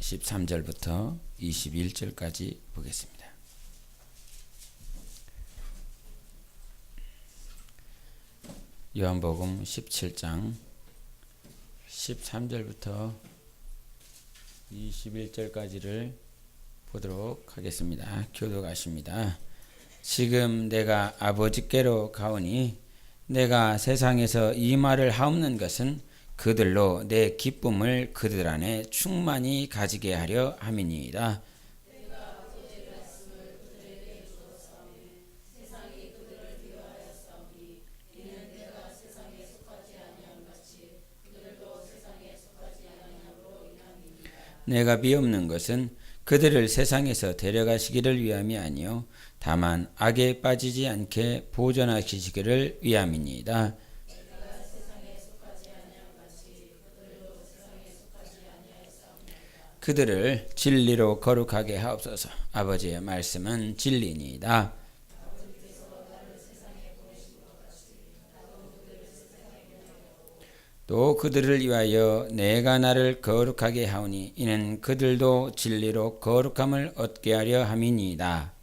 13절부터 21절까지 보겠습니다. 요한복음 17장 13절부터 21절까지를 보도록 하겠습니다. 교독하십니다. 지금 내가 아버지께로 가오니 내가 세상에서 이 말을 하옵는 것은 그들로 내 기쁨을 그들 안에 충만히 가지게 하려 함이니이다. 내가 비옵는 것은 그들을 세상에서 데려가시기를 위함이 아니요 다만 악에 빠지지 않게 보존하시기를 위함이니이다. 그들을 진리로 거룩하게 하옵소서. 아버지의 말씀은 진리니이다. 또 그들을 위하여 내가 나를 거룩하게 하오니 이는 그들도 진리로 거룩함을 얻게 하려 함이니이다.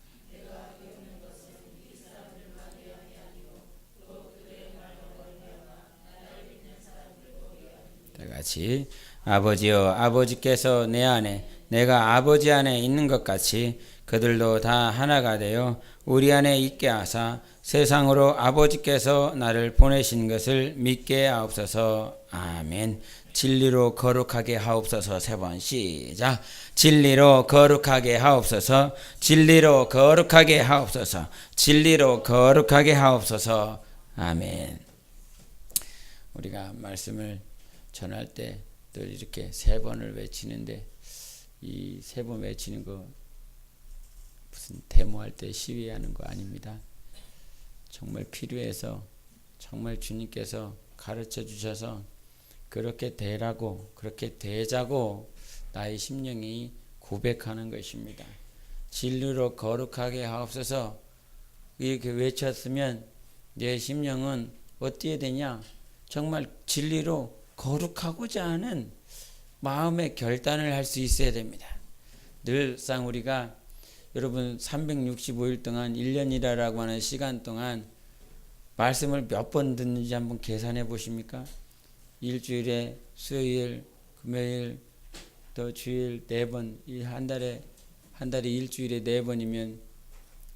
다같이 아버지여 아버지께서 내 안에 내가 아버지 안에 있는 것 같이 그들도 다 하나가 되어 우리 안에 있게 하사 세상으로 아버지께서 나를 보내신 것을 믿게 하옵소서. 아멘. 진리로 거룩하게 하옵소서. 세 번 시작. 진리로 거룩하게 하옵소서. 진리로 거룩하게 하옵소서. 진리로 거룩하게 하옵소서. 아멘. 우리가 말씀을 전할 때 늘 이렇게 세 번을 외치는데 이 세 번 외치는 거 무슨 데모할 때 시위하는 거 아닙니다. 정말 필요해서 정말 주님께서 가르쳐 주셔서 그렇게 되라고 그렇게 되자고 나의 심령이 고백하는 것입니다. 진리로 거룩하게 하옵소서. 이렇게 외쳤으면 내 심령은 어떻게 되냐? 정말 진리로 거룩하고자 하는 마음의 결단을 할 수 있어야 됩니다. 늘상 우리가 여러분 365일 동안 1년이라고 하는 시간 동안 말씀을 몇 번 듣는지 한번 계산해 보십니까? 일주일에 수요일, 금요일, 또 주일 4번, 한 달에 일주일에 4번이면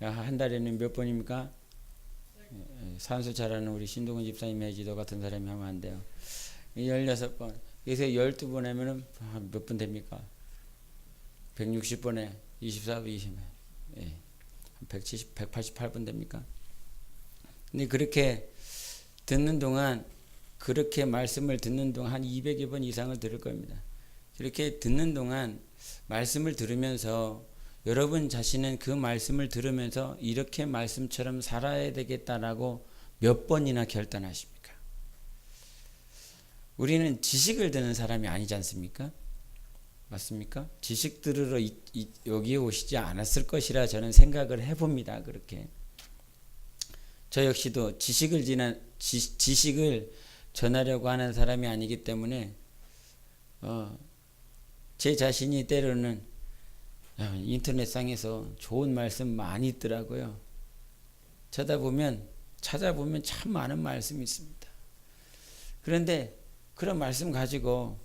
한 달에는 몇 번입니까? 산수 잘하는 우리 신동훈 집사님의 지도 같은 사람이 하면 안 돼요. 16번. 그래서 12번 하면은 몇 분 됩니까? 160번에 24분 20분. 예. 188분 됩니까? 근데 그렇게 듣는 동안 그렇게 말씀을 듣는 동안 한 200여 번 이상을 들을 겁니다. 이렇게 듣는 동안 말씀을 들으면서 여러분 자신은 그 말씀을 들으면서 이렇게 말씀처럼 살아야 되겠다라고 몇 번이나 결단하십니까? 우리는 지식을 듣는 사람이 아니지 않습니까? 맞습니까? 지식 들으러 여기에 오시지 않았을 것이라 저는 생각을 해봅니다. 그렇게 저 역시도 지식을 전하려고 하는 사람이 아니기 때문에 제 자신이 때로는 인터넷상에서 좋은 말씀 많이 있더라고요. 찾아보면 참 많은 말씀이 있습니다. 그런데 그런 말씀 가지고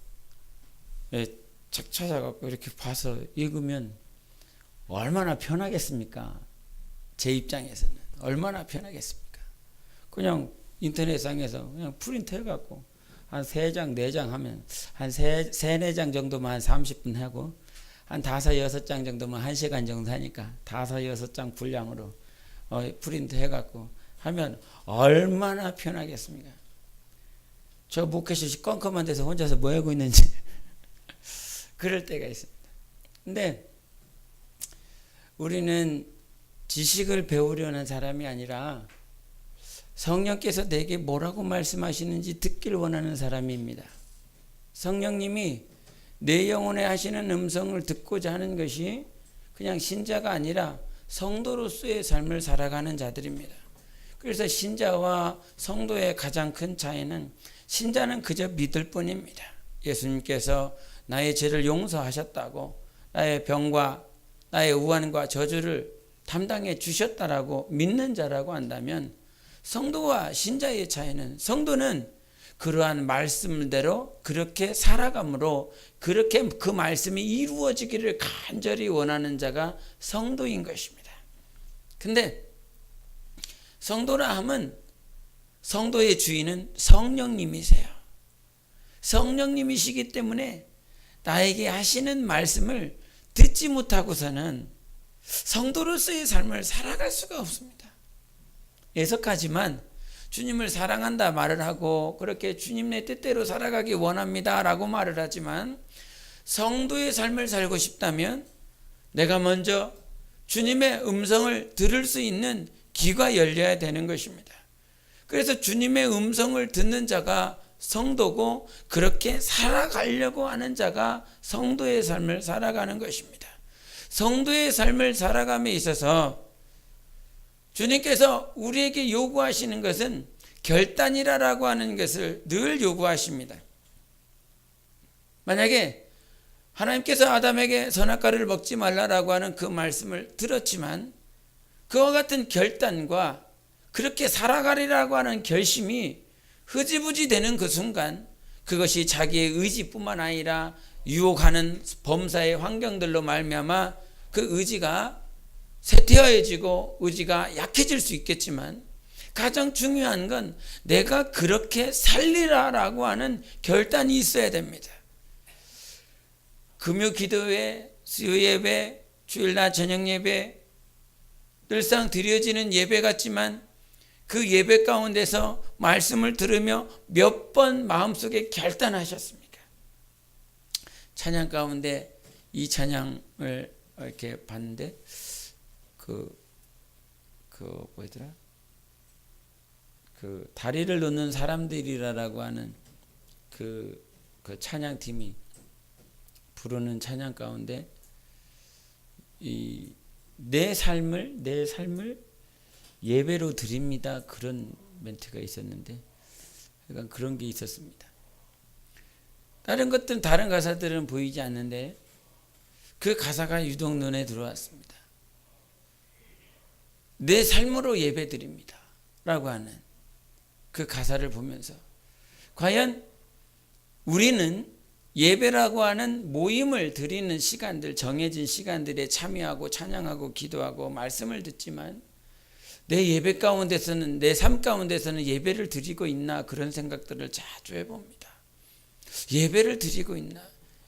착 찾아갖고 이렇게 봐서 읽으면 얼마나 편하겠습니까? 제 입장에서는 얼마나 편하겠습니까? 그냥 인터넷상에서 그냥 프린트 해갖고 한 3장, 4장 하면 한 3, 4장 정도만 한 30분 하고 한 5, 6장 정도만 1시간 정도 하니까 5, 6장 분량으로 프린트 해갖고 하면 얼마나 편하겠습니까? 저 목회실 껌껌한 데서 혼자서 뭐 하고 있는지 그럴 때가 있습니다. 근데 우리는 지식을 배우려는 사람이 아니라 성령께서 내게 뭐라고 말씀하시는지 듣길 원하는 사람입니다. 성령님이 내 영혼에 하시는 음성을 듣고자 하는 것이 그냥 신자가 아니라 성도로서의 삶을 살아가는 자들입니다. 그래서 신자와 성도의 가장 큰 차이는 신자는 그저 믿을 뿐입니다. 예수님께서 나의 죄를 용서하셨다고, 나의 병과 나의 우환과 저주를 담당해 주셨다라고 믿는 자라고 한다면, 성도와 신자의 차이는, 성도는 그러한 말씀대로 그렇게 살아감으로 그렇게 그 말씀이 이루어지기를 간절히 원하는 자가 성도인 것입니다. 근데 성도라 함은, 성도의 주인은 성령님이세요. 성령님이시기 때문에 나에게 하시는 말씀을 듣지 못하고서는 성도로서의 삶을 살아갈 수가 없습니다. 애석하지만 주님을 사랑한다 말을 하고 그렇게 주님의 뜻대로 살아가기 원합니다 라고 말을 하지만, 성도의 삶을 살고 싶다면 내가 먼저 주님의 음성을 들을 수 있는 귀가 열려야 되는 것입니다. 그래서 주님의 음성을 듣는 자가 성도고, 그렇게 살아가려고 하는 자가 성도의 삶을 살아가는 것입니다. 성도의 삶을 살아감에 있어서 주님께서 우리에게 요구하시는 것은 결단이라고 하는 것을 늘 요구하십니다. 만약에 하나님께서 아담에게 선악과를 먹지 말라라고 하는 그 말씀을 들었지만, 그와 같은 결단과 그렇게 살아가리라고 하는 결심이 흐지부지 되는 그 순간, 그것이 자기의 의지뿐만 아니라 유혹하는 범사의 환경들로 말미암아 그 의지가 쇠퇴해지고 의지가 약해질 수 있겠지만, 가장 중요한 건 내가 그렇게 살리라라고 하는 결단이 있어야 됩니다. 금요 기도회, 수요 예배, 주일날 저녁 예배, 늘상 드려지는 예배 같지만 그 예배 가운데서 말씀을 들으며 몇 번 마음속에 결단하셨습니까? 찬양 가운데 이 찬양을 이렇게 봤는데, 뭐더라? 그 다리를 놓는 사람들이라고 하는 그 찬양팀이 부르는 찬양 가운데 내 삶을 예배로 드립니다, 그런 멘트가 있었는데, 약간 그런 게 있었습니다. 다른 가사들은 보이지 않는데 그 가사가 유독 눈에 들어왔습니다. 내 삶으로 예배 드립니다 라고 하는 그 가사를 보면서, 과연 우리는 예배라고 하는 모임을 드리는 시간들, 정해진 시간들에 참여하고 찬양하고 기도하고 말씀을 듣지만, 내 예배 가운데서는, 내 삶 가운데서는 예배를 드리고 있나, 그런 생각들을 자주 해봅니다. 예배를 드리고 있나?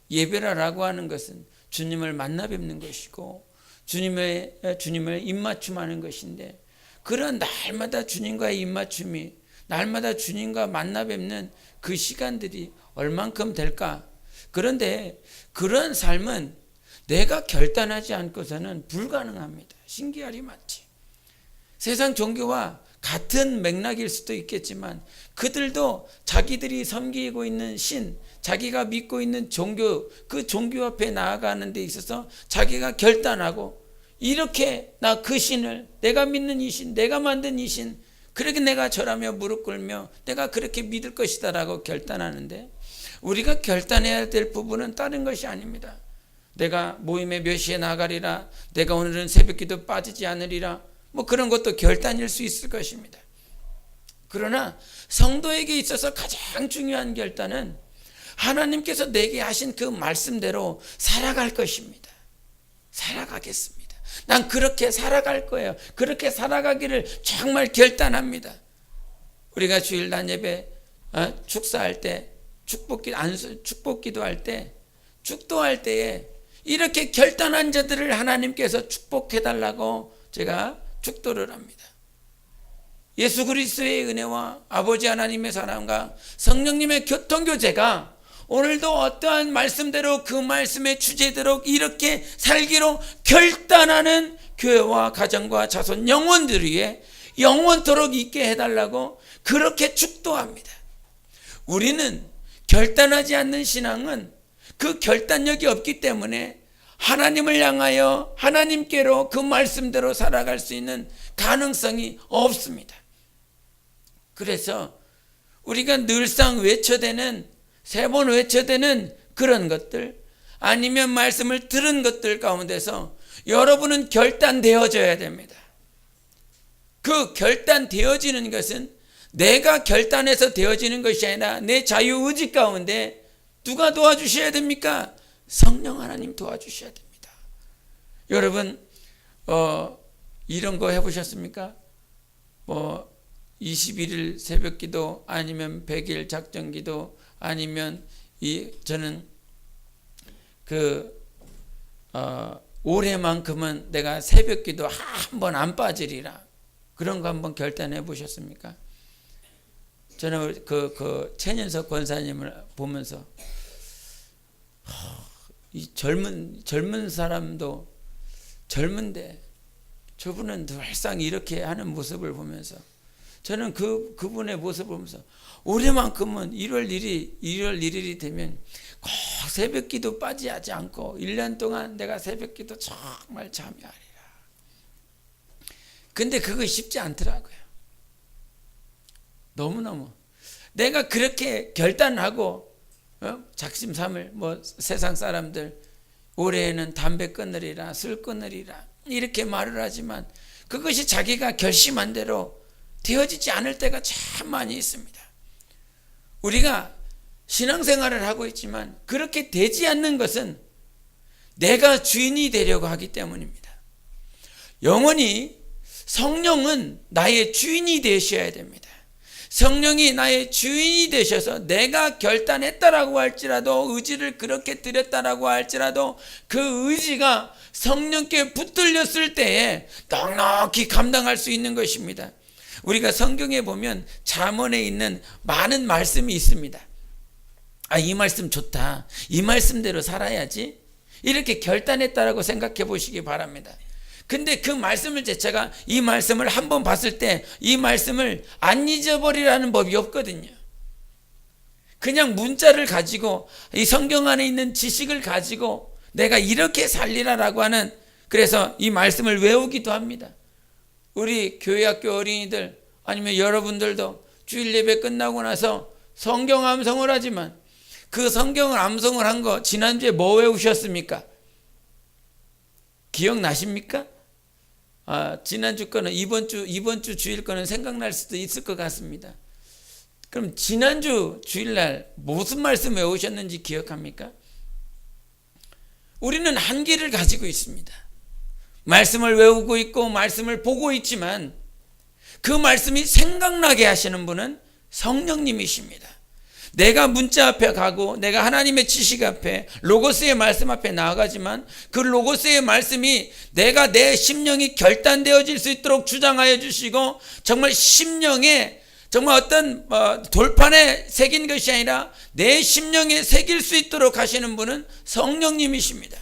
예배라고 하는 것은 주님을 만나 뵙는 것이고 주님을 입맞춤하는 것인데, 그런 날마다 주님과의 입맞춤이, 날마다 주님과 만나 뵙는 그 시간들이 얼만큼 될까? 그런데 그런 삶은 내가 결단하지 않고서는 불가능합니다. 신기하리 많지. 세상 종교와 같은 맥락일 수도 있겠지만, 그들도 자기들이 섬기고 있는 신, 자기가 믿고 있는 종교, 그 종교 앞에 나아가는 데 있어서 자기가 결단하고, 이렇게 나 그 신을, 내가 믿는 이 신, 내가 만든 이 신, 그렇게 내가 절하며 무릎 꿇며 내가 그렇게 믿을 것이다 라고 결단하는데, 우리가 결단해야 될 부분은 다른 것이 아닙니다. 내가 모임에 몇 시에 나가리라, 내가 오늘은 새벽기도 빠지지 않으리라, 뭐 그런 것도 결단일 수 있을 것입니다. 그러나 성도에게 있어서 가장 중요한 결단은 하나님께서 내게 하신 그 말씀대로 살아갈 것입니다. 살아가겠습니다. 난 그렇게 살아갈 거예요. 그렇게 살아가기를 정말 결단합니다. 우리가 주일 난 예배 축사할 때, 축복기도 할 때, 축도할 때에 이렇게 결단한 자들을 하나님께서 축복해달라고 제가 축도를 합니다. 예수 그리스도의 은혜와 아버지 하나님의 사랑과 성령님의 교통교제가 오늘도 어떠한 말씀대로 그 말씀의 주제대로 이렇게 살기로 결단하는 교회와 가정과 자손 영혼들 위에 영원토록 있게 해달라고 그렇게 축도합니다. 우리는 결단하지 않는 신앙은 그 결단력이 없기 때문에 하나님을 향하여 하나님께로 그 말씀대로 살아갈 수 있는 가능성이 없습니다. 그래서 우리가 늘상 외쳐대는, 세 번 외쳐대는 그런 것들, 아니면 말씀을 들은 것들 가운데서 여러분은 결단되어져야 됩니다. 그 결단되어지는 것은 내가 결단해서 되어지는 것이 아니라 내 자유의지 가운데 누가 도와주셔야 됩니까? 성령 하나님 도와주셔야 됩니다. 여러분 이런 거 해보셨습니까? 21일 새벽기도, 아니면 100일 작정기도, 아니면 저는 올해만큼은 내가 새벽기도 한 번 안 빠지리라, 그런 거 한번 결단해 보셨습니까? 저는 그 최년석 권사님을 보면서 이 젊은 사람도 젊은데 저분은 늘상 이렇게 하는 모습을 보면서 저는 그분의 모습을 보면서 올해만큼은 1월 1일이 되면 꼭 새벽기도 빠지지 않고 1년 동안 내가 새벽기도 정말 참여하리라. 근데 그거 쉽지 않더라고요. 너무너무 내가 그렇게 결단하고 작심삼일 세상 사람들 올해에는 담배 끊으리라, 술 끊으리라 이렇게 말을 하지만 그것이 자기가 결심한 대로 되어지지 않을 때가 참 많이 있습니다. 우리가 신앙생활을 하고 있지만 그렇게 되지 않는 것은 내가 주인이 되려고 하기 때문입니다. 영원히 성령은 나의 주인이 되셔야 됩니다. 성령이 나의 주인이 되셔서 내가 결단했다라고 할지라도, 의지를 그렇게 드렸다라고 할지라도 그 의지가 성령께 붙들렸을 때에 넉넉히 감당할 수 있는 것입니다. 우리가 성경에 보면 잠언에 있는 많은 말씀이 있습니다. 이 말씀 좋다, 이 말씀대로 살아야지, 이렇게 결단했다라고 생각해 보시기 바랍니다. 근데 그 말씀을 제가 이 말씀을 한번 봤을 때 이 말씀을 안 잊어버리라는 법이 없거든요. 그냥 문자를 가지고 이 성경 안에 있는 지식을 가지고 내가 이렇게 살리라라고 하는, 그래서 이 말씀을 외우기도 합니다. 우리 교회학교 어린이들 아니면 여러분들도 주일 예배 끝나고 나서 성경 암송을 하지만 그 성경을 암송을 한 거 지난주에 뭐 외우셨습니까? 기억나십니까? 지난주 거는 이번 주 주일 거는 생각날 수도 있을 것 같습니다. 그럼 지난주 주일날 무슨 말씀 외우셨는지 기억합니까? 우리는 한계를 가지고 있습니다. 말씀을 외우고 있고 말씀을 보고 있지만 그 말씀이 생각나게 하시는 분은 성령님이십니다. 내가 문자 앞에 가고 내가 하나님의 지식 앞에 로고스의 말씀 앞에 나아가지만 그 로고스의 말씀이 내가 내 심령이 결단되어질 수 있도록 주장하여 주시고 정말 심령에 정말 어떤 돌판에 새긴 것이 아니라 내 심령에 새길 수 있도록 하시는 분은 성령님이십니다.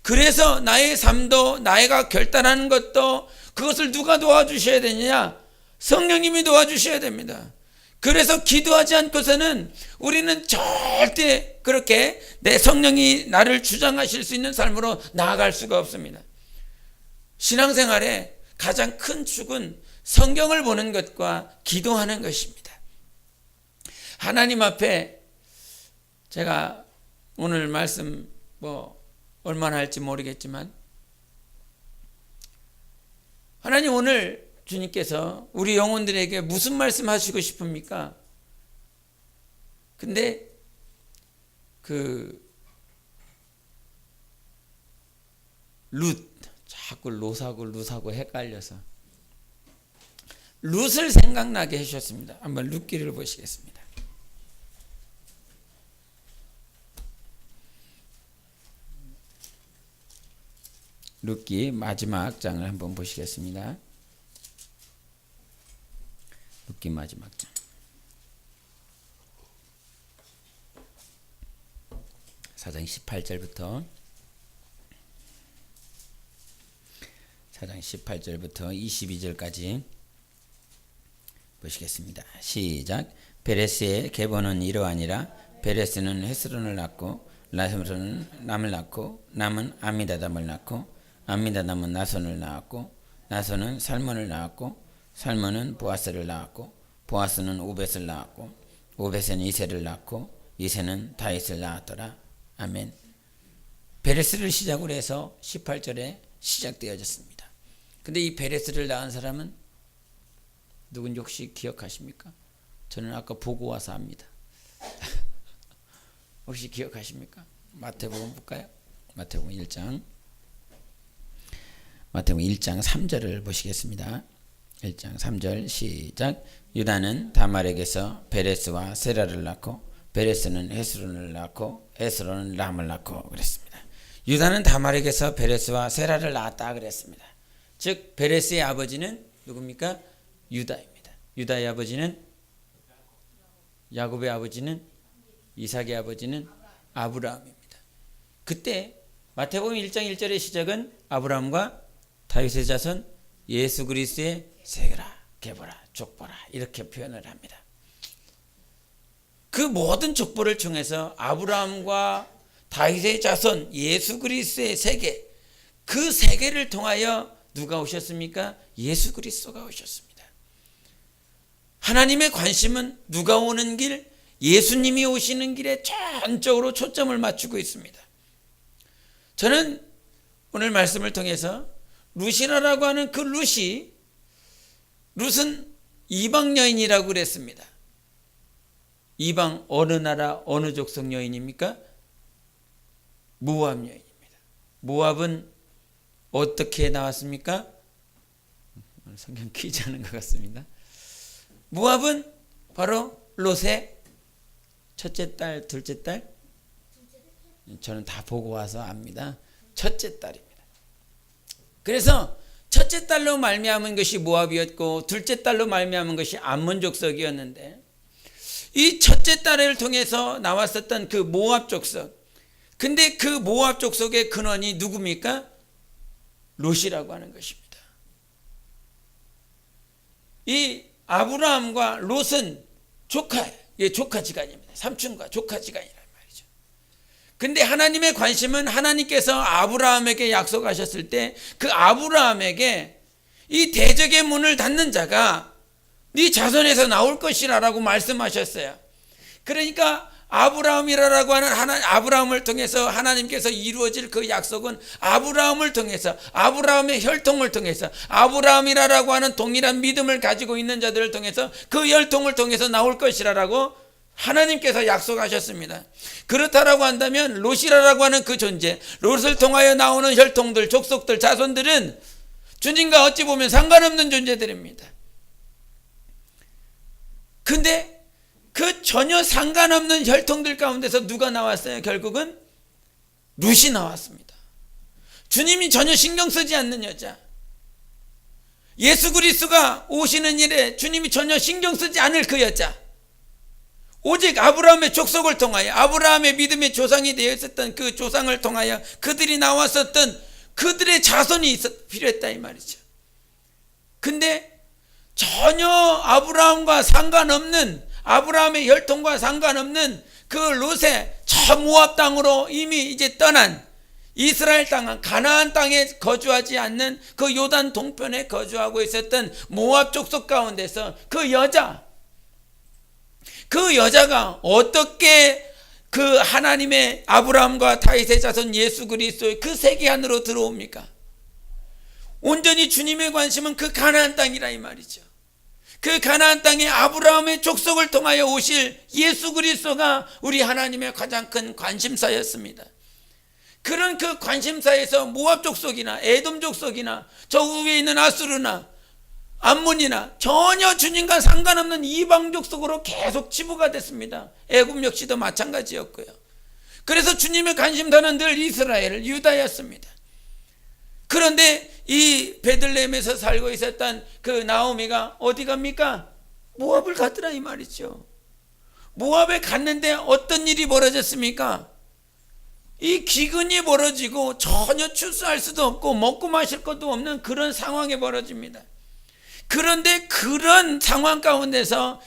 그래서 나의 삶도 내가 결단하는 것도 그것을 누가 도와주셔야 되느냐? 성령님이 도와주셔야 됩니다. 그래서 기도하지 않고서는 우리는 절대 그렇게 내 성령이 나를 주장하실 수 있는 삶으로 나아갈 수가 없습니다. 신앙생활의 가장 큰 축은 성경을 보는 것과 기도하는 것입니다. 하나님 앞에 제가 오늘 말씀 얼마나 할지 모르겠지만 하나님 오늘 주님께서 우리 영혼들에게 무슨 말씀 하시고 싶습니까? 근데 자꾸 룻하고 헷갈려서 룻을 생각나게 해주셨습니다. 한번 룻기를 보시겠습니다. 룻기 마지막 장을 한번 보시겠습니다. 룻기 마지막 장 4장 18절부터 22절까지 보시겠습니다. 시작. 베레스의 계보는 이러하니라. 베레스는 헤스론을 낳고 헤스론은 람을 낳고 람은 아미다담을 낳고 아미다담은 나손을 낳았고 나손은 살몬을 낳았고 살몬은 보아스를 낳았고 보아스는 오벳을 낳았고 오벳은 이새를 낳고 이새는 다윗을 낳았더라. 아멘. 베레스를 시작으로 해서 18절에 시작되어졌습니다. 근데 이 베레스를 낳은 사람은 누군지 혹시 기억하십니까? 저는 아까 보고 와서 압니다. 혹시 기억하십니까? 마태복음 볼까요? 마태복음 1장 3절을 보시겠습니다. 1장 3절 시작. 유다는 다말에게서 베레스와 세라를 낳고 베레스는 헤스론을 낳고 헤스론은 람을 낳고 그랬습니다. 유다는 다말에게서 베레스와 세라를 낳았다 그랬습니다. 즉 베레스의 아버지는 누굽니까? 유다입니다. 유다의 아버지는 야곱의 아버지는 이삭의 아버지는 아브라함입니다. 그때 마태복음 1장 1절의 시작은 아브라함과 다윗의 자손 예수 그리스도의 세계라 개보라 족보라 이렇게 표현을 합니다. 그 모든 족보를 통해서 아브라함과 다윗의 자손 예수 그리스도의 세계, 그 세계를 통하여 누가 오셨습니까? 예수 그리스도가 오셨습니다. 하나님의 관심은 누가 오는 길, 예수님이 오시는 길에 전적으로 초점을 맞추고 있습니다. 저는 오늘 말씀을 통해서 루시라라고 하는 그 룻은 이방 여인이라고 그랬습니다. 이방 어느 나라 어느 족속 여인입니까? 모압 여인입니다. 모압은 어떻게 나왔습니까? 성경 퀴즈 하는 것 같습니다. 모압은 바로 롯의 첫째 딸, 둘째 딸? 저는 다 보고 와서 압니다. 첫째 딸입니다. 그래서 첫째 딸로 말미암은 것이 모압이었고 둘째 딸로 말미암은 것이 암몬 족속이었는데 이 첫째 딸을 통해서 나왔었던 그 모압 족속, 근데 그 모압 족속의 근원이 누굽니까? 롯이라고 하는 것입니다. 이 아브라함과 롯은 조카지간입니다. 삼촌과 조카지간이란 말이죠. 근데 하나님의 관심은 하나님께서 아브라함에게 약속하셨을 때 그 아브라함에게 이 대적의 문을 닫는 자가 네 자손에서 나올 것이라고 말씀하셨어요. 그러니까 아브라함이라고 하는 아브라함을 통해서 하나님께서 이루어질 그 약속은 아브라함을 통해서, 아브라함의 혈통을 통해서, 아브라함이라고 하는 동일한 믿음을 가지고 있는 자들을 통해서 그 혈통을 통해서 나올 것이라고 하나님께서 약속하셨습니다. 그렇다라고 한다면 롯이라고 하는 그 존재, 롯을 통하여 나오는 혈통들, 족속들, 자손들은 주님과 어찌 보면 상관없는 존재들입니다. 근데 그 전혀 상관없는 혈통들 가운데서 누가 나왔어요? 결국은 룻이 나왔습니다. 주님이 전혀 신경 쓰지 않는 여자, 예수 그리스도가 오시는 일에 주님이 전혀 신경 쓰지 않을 그 여자, 오직 아브라함의 족속을 통하여 아브라함의 믿음의 조상이 되어 있었던 그 조상을 통하여 그들이 나왔었던 그들의 자손이 필요했다 이 말이죠. 근데 전혀 아브라함과 상관없는, 아브라함의 혈통과 상관없는 그 롯의 저 모압 땅으로 이미 이제 떠난 이스라엘 땅, 가나안 땅에 거주하지 않는 그 요단 동편에 거주하고 있었던 모압 족속 가운데서 그 여자가 어떻게 그 하나님의 아브라함과 다윗의 자손 예수 그리스도의 그 세계 안으로 들어옵니까? 온전히 주님의 관심은 그 가나안 땅이라 이 말이죠. 그 가나안 땅에 아브라함의 족속을 통하여 오실 예수 그리스도가 우리 하나님의 가장 큰 관심사였습니다. 그런 그 관심사에서 모압 족속이나 에돔 족속이나 저 위에 있는 아수르나 암몬이나 전혀 주님과 상관없는 이방 족속으로 계속 치부가 됐습니다. 애굽 역시도 마찬가지였고요. 그래서 주님의 관심사는 늘 이스라엘, 유다였습니다. 그런데 이 베들레헴에서 살고 있었던 그 나오미가 어디 갑니까? 모압을 가더라 이 말이죠. 모압에 갔는데 어떤 일이 벌어졌습니까? 이 기근이 벌어지고 전혀 출수할 수도 없고 먹고 마실 것도 없는 그런 상황이 벌어집니다. 그런데 그런 상황 가운데서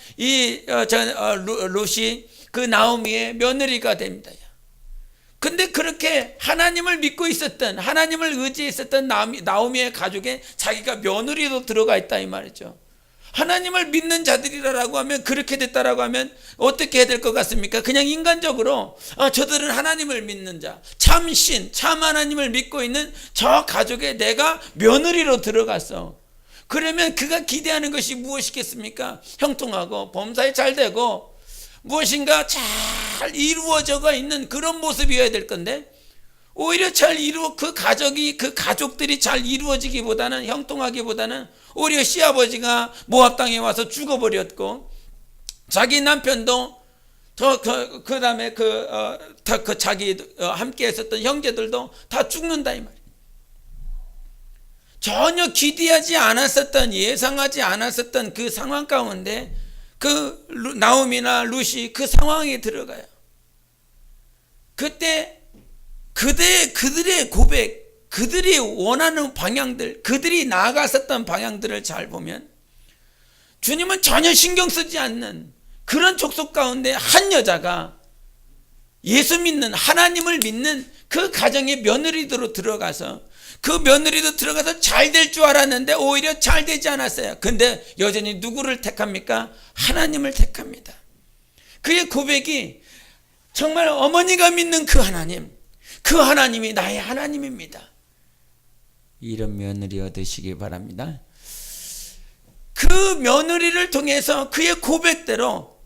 롯이 그 나오미의 며느리가 됩니다. 근데 그렇게 하나님을 믿고 있었던, 하나님을 의지했었던 나오미의 가족에 자기가 며느리도 들어가 있다 이 말이죠. 하나님을 믿는 자들이라고 하면, 그렇게 됐다라고 하면 어떻게 해야 될 것 같습니까? 그냥 인간적으로 저들은 하나님을 믿는 자, 참신, 참 하나님을 믿고 있는 저 가족에 내가 며느리로 들어갔어. 그러면 그가 기대하는 것이 무엇이겠습니까? 형통하고 범사에 잘 되고 무엇인가 잘 이루어져가 있는 그런 모습이어야 될 건데, 오히려 그 가족들이 잘 이루어지기보다는, 형통하기보다는 오히려 시아버지가 모압 땅에 와서 죽어버렸고, 자기 남편도 그 다음에 자기 함께 했었던 형제들도 다 죽는다 이 말이에요. 전혀 기대하지 않았었던, 예상하지 않았었던 그 상황 가운데 그 나오미나 룻이 그 상황에 들어가요. 그때 그들의 고백, 그들이 원하는 방향들, 그들이 나아갔었던 방향들을 잘 보면 주님은 전혀 신경 쓰지 않는 그런 족속 가운데 한 여자가 예수 믿는, 하나님을 믿는 그 가정의 며느리로 들어가서, 그 며느리도 들어가서 잘 될 줄 알았는데 오히려 잘 되지 않았어요. 근데 여전히 누구를 택합니까? 하나님을 택합니다. 그의 고백이 정말 어머니가 믿는 그 하나님, 그 하나님이 나의 하나님입니다. 이런 며느리 얻으시기 바랍니다. 그 며느리를 통해서 그의 고백대로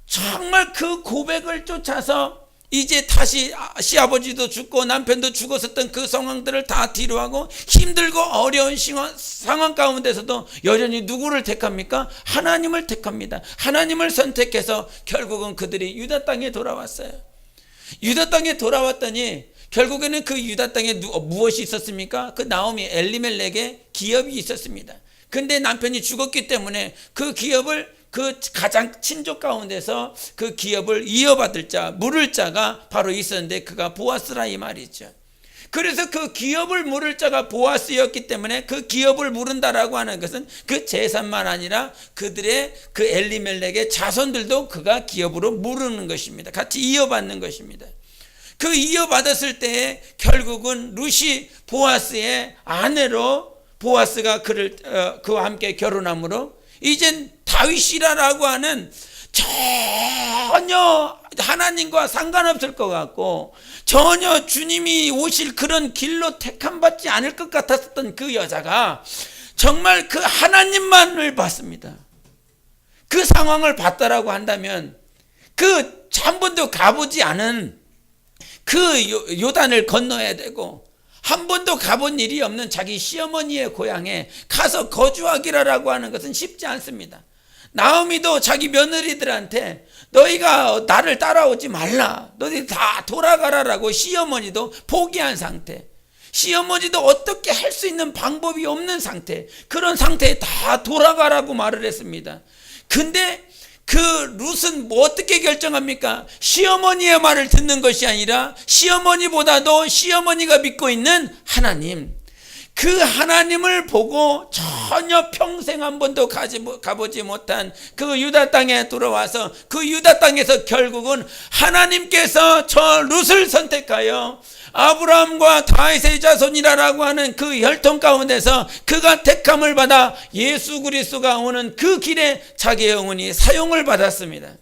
정말 그 고백을 쫓아서 이제 다시 시아버지도 죽고 남편도 죽었었던 그 상황들을 다 뒤로하고 힘들고 어려운 상황 가운데서도 여전히 누구를 택합니까? 하나님을 택합니다. 하나님을 선택해서 결국은 그들이 유다 땅에 돌아왔어요. 유다 땅에 돌아왔더니 결국에는 그 유다 땅에 무엇이 있었습니까? 그 나오미 엘리멜렉의 기업이 있었습니다. 근데 남편이 죽었기 때문에 그 기업을, 그 가장 친족 가운데서 그 기업을 이어받을 자, 물을 자가 바로 있었는데 그가 보아스라 이 말이죠. 그래서 그 기업을 물을 자가 보아스였기 때문에 그 기업을 물은다라고 하는 것은 그 재산만 아니라 그들의 그 엘리멜렉의 자손들도 그가 기업으로 물는 것입니다. 같이 이어받는 것입니다. 그 이어받았을 때 결국은 룻이 보아스의 아내로, 보아스가 그와 함께 결혼함으로 이젠 다윗이라고 하는 전혀 하나님과 상관없을 것 같고 전혀 주님이 오실 그런 길로 택함받지 않을 것 같았던 그 여자가 정말 그 하나님만을 봤습니다. 그 상황을 봤다라고 한다면 그 한 번도 가보지 않은 그 요단을 건너야 되고 한 번도 가본 일이 없는 자기 시어머니의 고향에 가서 거주하기라고 하는 것은 쉽지 않습니다. 나오미도 자기 며느리들한테 너희가 나를 따라오지 말라, 너희 다 돌아가라라고 시어머니도 포기한 상태, 시어머니도 어떻게 할 수 있는 방법이 없는 상태, 그런 상태에 다 돌아가라고 말을 했습니다. 근데 그 룻은 뭐 어떻게 결정합니까? 시어머니의 말을 듣는 것이 아니라 시어머니보다도 시어머니가 믿고 있는 하나님, 그 하나님을 보고 전혀 평생 한 번도 가보지 못한 그 유다 땅에 들어와서 그 유다 땅에서 결국은 하나님께서 저 룻을 선택하여 아브라함과 다윗의 자손이라고 하는 그 혈통 가운데서 그가 택함을 받아 예수 그리스도가 오는 그 길에 자기의 영혼이 사용을 받았습니다.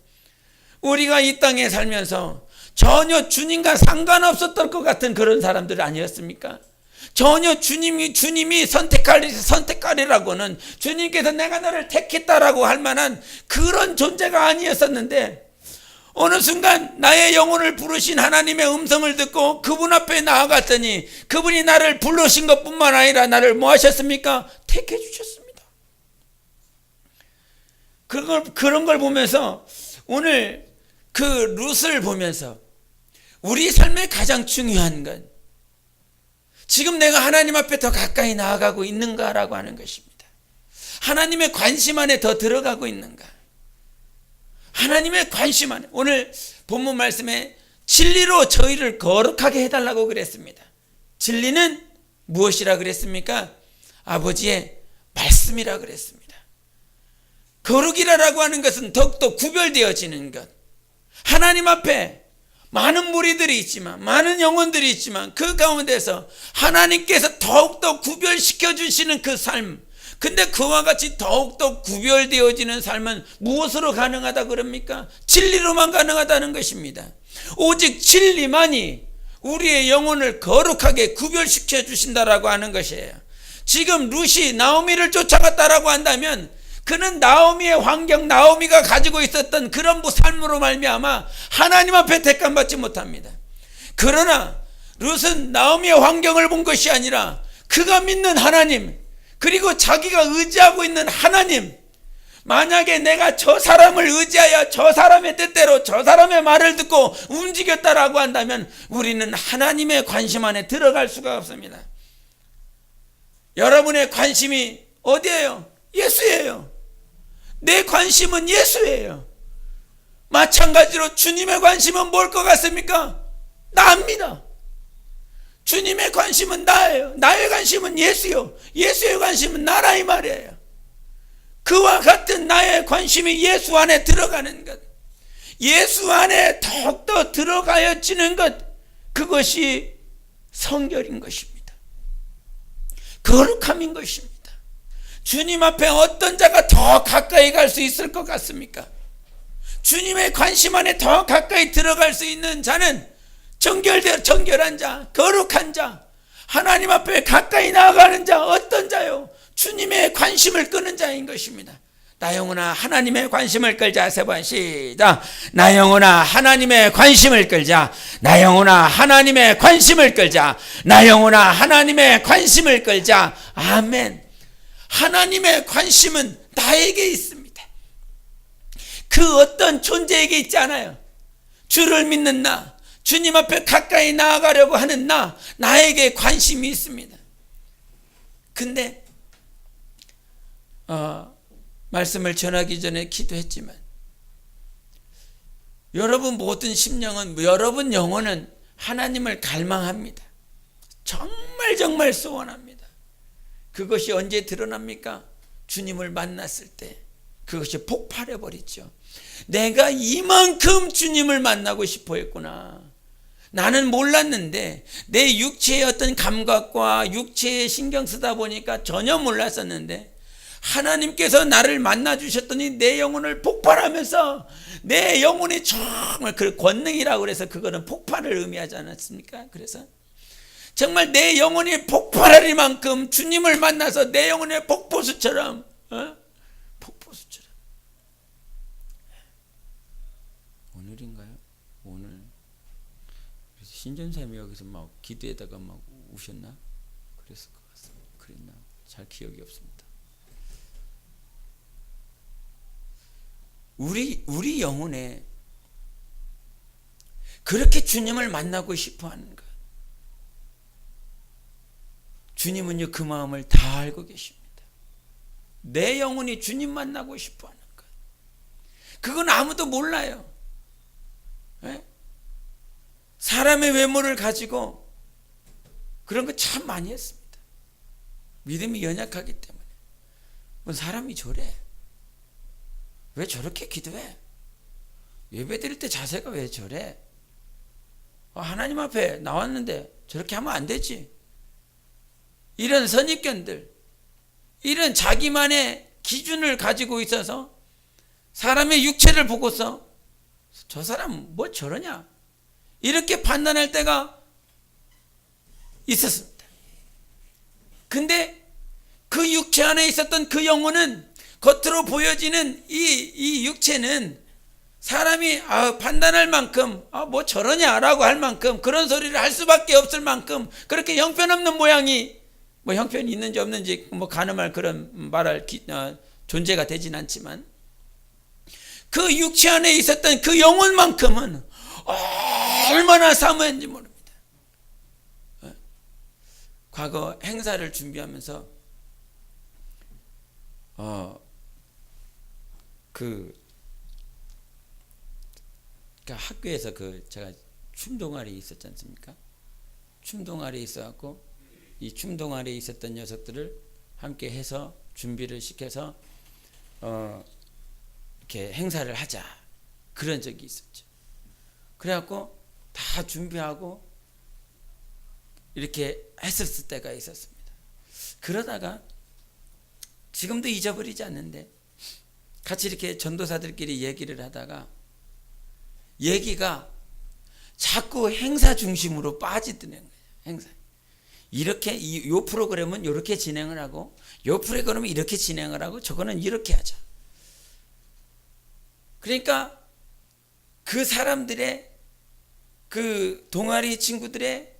우리가 이 땅에 살면서 전혀 주님과 상관없었던 것 같은 그런 사람들 아니었습니까? 전혀 주님이 선택하리라고는 주님께서 내가 너를 택했다라고 할 만한 그런 존재가 아니었었는데 어느 순간 나의 영혼을 부르신 하나님의 음성을 듣고 그분 앞에 나아갔더니 그분이 나를 부르신 것뿐만 아니라 나를 뭐 하셨습니까? 택해 주셨습니다. 그런 걸 보면서 오늘 그 룻을 보면서 우리 삶의 가장 중요한 건 지금 내가 하나님 앞에 더 가까이 나아가고 있는가라고 하는 것입니다. 하나님의 관심 안에 더 들어가고 있는가? 하나님의 관심 안에, 오늘 본문 말씀에 진리로 저희를 거룩하게 해달라고 그랬습니다. 진리는 무엇이라 그랬습니까? 아버지의 말씀이라 그랬습니다. 거룩이라고 하는 것은 더욱더 구별되어지는 것, 하나님 앞에 많은 무리들이 있지만, 많은 영혼들이 있지만 그 가운데서 하나님께서 더욱더 구별시켜 주시는 그 삶, 근데 그와 같이 더욱더 구별되어지는 삶은 무엇으로 가능하다 그럽니까? 진리로만 가능하다는 것입니다. 오직 진리만이 우리의 영혼을 거룩하게 구별시켜 주신다라고 하는 것이에요. 지금 룻이 나오미를 쫓아갔다라고 한다면 그는 나오미의 환경, 나오미가 가지고 있었던 그런 삶으로 말미암아 하나님 앞에 택함받지 못합니다. 그러나 룻은 나오미의 환경을 본 것이 아니라 그가 믿는 하나님, 그리고 자기가 의지하고 있는 하나님, 만약에 내가 저 사람을 의지하여 저 사람의 뜻대로 저 사람의 말을 듣고 움직였다라고 한다면 우리는 하나님의 관심 안에 들어갈 수가 없습니다. 여러분의 관심이 어디예요? 예수예요. 내 관심은 예수예요. 마찬가지로 주님의 관심은 뭘 것 같습니까? 나입니다. 주님의 관심은 나예요. 나의 관심은 예수요. 예수의 관심은 나라 이 말이에요. 그와 같은 나의 관심이 예수 안에 들어가는 것, 예수 안에 더욱더 들어가여지는 것, 그것이 성결인 것입니다. 거룩함인 것입니다. 주님 앞에 어떤 자가 더 가까이 갈 수 있을 것 같습니까? 주님의 관심 안에 더 가까이 들어갈 수 있는 자는 정결한 자, 거룩한 자, 하나님 앞에 가까이 나아가는 자, 어떤 자요? 주님의 관심을 끄는 자인 것입니다. 나 영혼아 하나님의 관심을 끌자. 세 번 시작. 나 영혼아 하나님의 관심을 끌자. 나 영혼아 하나님의 관심을 끌자. 나 영혼아 하나님의 관심을 끌자. 아멘. 하나님의 관심은 나에게 있습니다. 그 어떤 존재에게 있지 않아요. 주를 믿는 나, 주님 앞에 가까이 나아가려고 하는 나에게 관심이 있습니다. 근데 말씀을 전하기 전에 기도했지만 여러분 모든 심령은, 여러분 영혼은 하나님을 갈망합니다. 정말 소원합니다. 그것이 언제 드러납니까? 주님을 만났을 때 그것이 폭발해 버리죠. 내가 이만큼 주님을 만나고 싶어 했구나. 나는 몰랐는데 내 육체의 어떤 감각과 육체에 신경 쓰다 보니까 전혀 몰랐었는데 하나님께서 나를 만나 주셨더니 내 영혼을 폭발하면서 내 영혼이 정말 그 권능이라고 그래서 그거는 폭발을 의미하지 않았습니까? 그래서 정말 내 영혼이 폭발하리만큼 주님을 만나서 내 영혼의 폭포수처럼 폭포수처럼. 오늘인가요? 오늘 신전사님이 여기서 막 기도에다가 막 우셨나? 그랬을 것 같습니다. 그랬나? 잘 기억이 없습니다. 우리 영혼에 그렇게 주님을 만나고 싶어 하는 것, 주님은요 그 마음을 다 알고 계십니다. 내 영혼이 주님 만나고 싶어 하는 것, 그건 아무도 몰라요. 네? 사람의 외모를 가지고 그런 거 참 많이 했습니다. 믿음이 연약하기 때문에. 뭐 사람이 저래, 왜 저렇게 기도해? 예배 드릴 때 자세가 왜 저래? 하나님 앞에 나왔는데 저렇게 하면 안 되지. 이런 선입견들, 이런 자기만의 기준을 가지고 있어서 사람의 육체를 보고서 저 사람 뭐 저러냐, 이렇게 판단할 때가 있었습니다. 근데 그 육체 안에 있었던 그 영혼은, 겉으로 보여지는 이 육체는 사람이 판단할 만큼 뭐 저러냐라고 할 만큼, 그런 소리를 할 수밖에 없을 만큼 그렇게 형편없는 모양이, 뭐 형편이 있는지 없는지 뭐 가늠할 그런 말할 존재가 되진 않지만, 그 육체 안에 있었던 그 영혼만큼은 얼마나 사모했는지 모릅니다. 과거 행사를 준비하면서 그러니까 학교에서 제가 춤동아리 있었지 않습니까? 춤동아리 있어갖고 이 춤동아리에 있었던 녀석들을 함께 해서 준비를 시켜서 이렇게 행사를 하자, 그런 적이 있었죠. 그래갖고 다 준비하고 이렇게 했었을 때가 있었습니다. 그러다가 지금도 잊어버리지 않는데 같이 이렇게 전도사들끼리 얘기를 하다가 얘기가 자꾸 행사 중심으로 빠지더는 거예요. 행사. 이렇게 요 프로그램은 이렇게 진행을 하고 요 프로그램은 이렇게 진행을 하고 저거는 이렇게 하자. 그러니까 그 사람들의 그 동아리 친구들의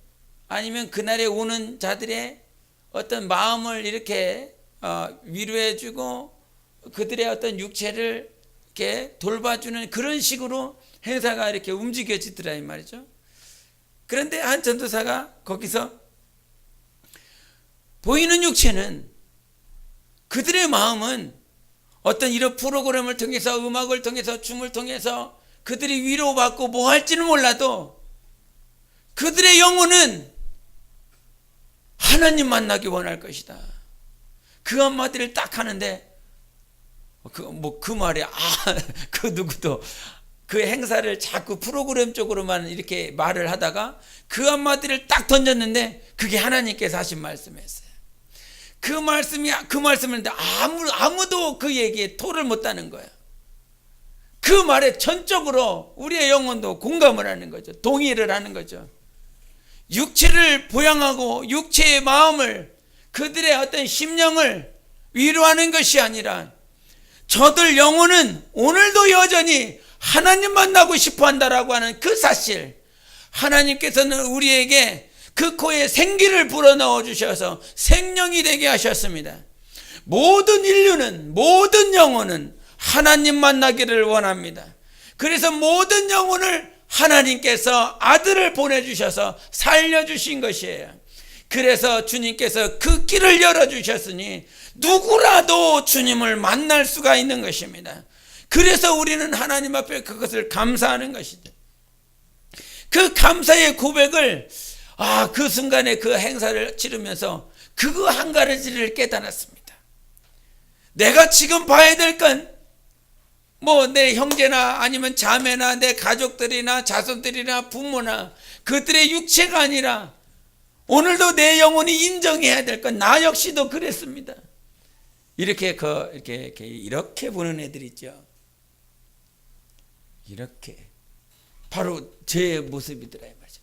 아니면 그날에 오는 자들의 어떤 마음을 이렇게 위로해주고 그들의 어떤 육체를 이렇게 돌봐주는 그런 식으로 행사가 이렇게 움직여지더라 이 말이죠. 그런데 한 전도사가 거기서 보이는 육체는 그들의 마음은 어떤 이런 프로그램을 통해서 음악을 통해서 춤을 통해서 그들이 위로받고 뭐 할지는 몰라도 그들의 영혼은 하나님 만나기 원할 것이다. 그 한마디를 딱 하는데 그 말에 그 누구도 그 행사를 자꾸 프로그램 쪽으로만 이렇게 말을 하다가 그 한마디를 딱 던졌는데 그게 하나님께서 하신 말씀이었어요. 그 말씀을 했는데 아무도 그 얘기에 토를 못하는 거예요. 그 말에 전적으로 우리의 영혼도 공감을 하는 거죠. 동의를 하는 거죠. 육체를 보양하고 육체의 마음을 그들의 어떤 심령을 위로하는 것이 아니라 저들 영혼은 오늘도 여전히 하나님 만나고 싶어 한다라고 하는 그 사실, 하나님께서는 우리에게 그 코에 생기를 불어넣어 주셔서 생명이 되게 하셨습니다. 모든 인류는, 모든 영혼은 하나님 만나기를 원합니다. 그래서 모든 영혼을 하나님께서 아들을 보내주셔서 살려주신 것이에요. 그래서 주님께서 그 길을 열어주셨으니 누구라도 주님을 만날 수가 있는 것입니다. 그래서 우리는 하나님 앞에 그것을 감사하는 것이죠. 그 감사의 고백을 그 순간에 그 행사를 치르면서 그거 한 가지를 깨달았습니다. 내가 지금 봐야 될 건 뭐 내 형제나 아니면 자매나 내 가족들이나 자손들이나 부모나 그들의 육체가 아니라 오늘도 내 영혼이 인정해야 될 건 나 역시도 그랬습니다. 이렇게 보는 애들 있죠. 이렇게 바로 제 모습이더라 이 말이죠.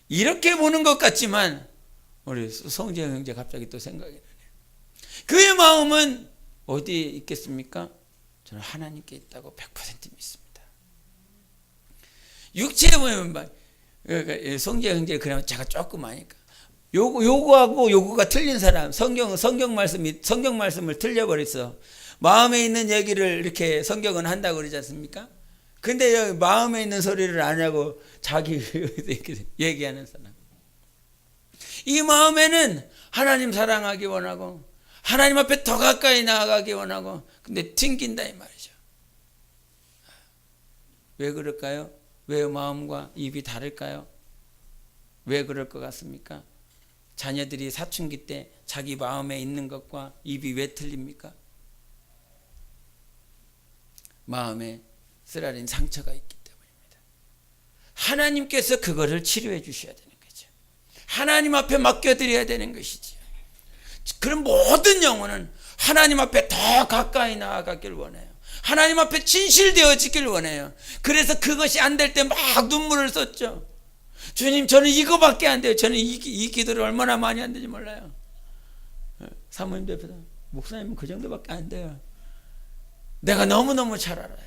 이렇게 보는 것 같지만 우리 성재 형제 갑자기 또 생각이 나네요. 그의 마음은 어디에 있겠습니까? 저는 하나님께 있다고 100% 믿습니다. 육체에 보면 성재 형제 그러면 제가 조금 아니까 요거하고 요거가 틀린 사람, 성경 말씀을 틀려버렸어. 마음에 있는 얘기를 이렇게 성경은 한다고 그러지 않습니까? 근데 마음에 있는 소리를 안 하고 자기 얘기하는 사람. 이 마음에는 하나님 사랑하기 원하고 하나님 앞에 더 가까이 나아가기 원하고 근데 튕긴다 이 말이죠. 왜 그럴까요? 왜 마음과 입이 다를까요? 왜 그럴 것 같습니까? 자녀들이 사춘기 때 자기 마음에 있는 것과 입이 왜 틀립니까? 마음에 쓰라린 상처가 있기 때문입니다. 하나님께서 그거를 치료해 주셔야 되는 거죠. 하나님 앞에 맡겨드려야 되는 것이지. 그런 모든 영혼은 하나님 앞에 더 가까이 나아가길 원해요. 하나님 앞에 진실되어지길 원해요. 그래서 그것이 안 될 때 막 눈물을 쏟죠. 주님 저는 이거밖에 안 돼요. 저는 이 기도를 얼마나 많이 안 되는지 몰라요. 사모님 옆에서 목사님은 그 정도밖에 안 돼요. 내가 너무너무 잘 알아요.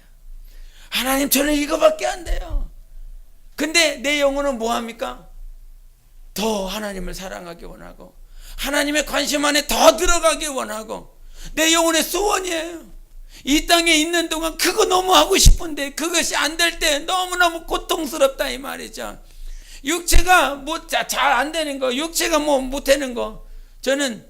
하나님 저는 이거밖에 안 돼요. 근데 내 영혼은 뭐합니까? 더 하나님을 사랑하기 원하고 하나님의 관심 안에 더 들어가기 원하고 내 영혼의 소원이에요. 이 땅에 있는 동안 그거 너무 하고 싶은데 그것이 안 될 때 너무너무 고통스럽다 이 말이죠. 육체가 잘 안 되는 거, 육체가 못하는 거. 저는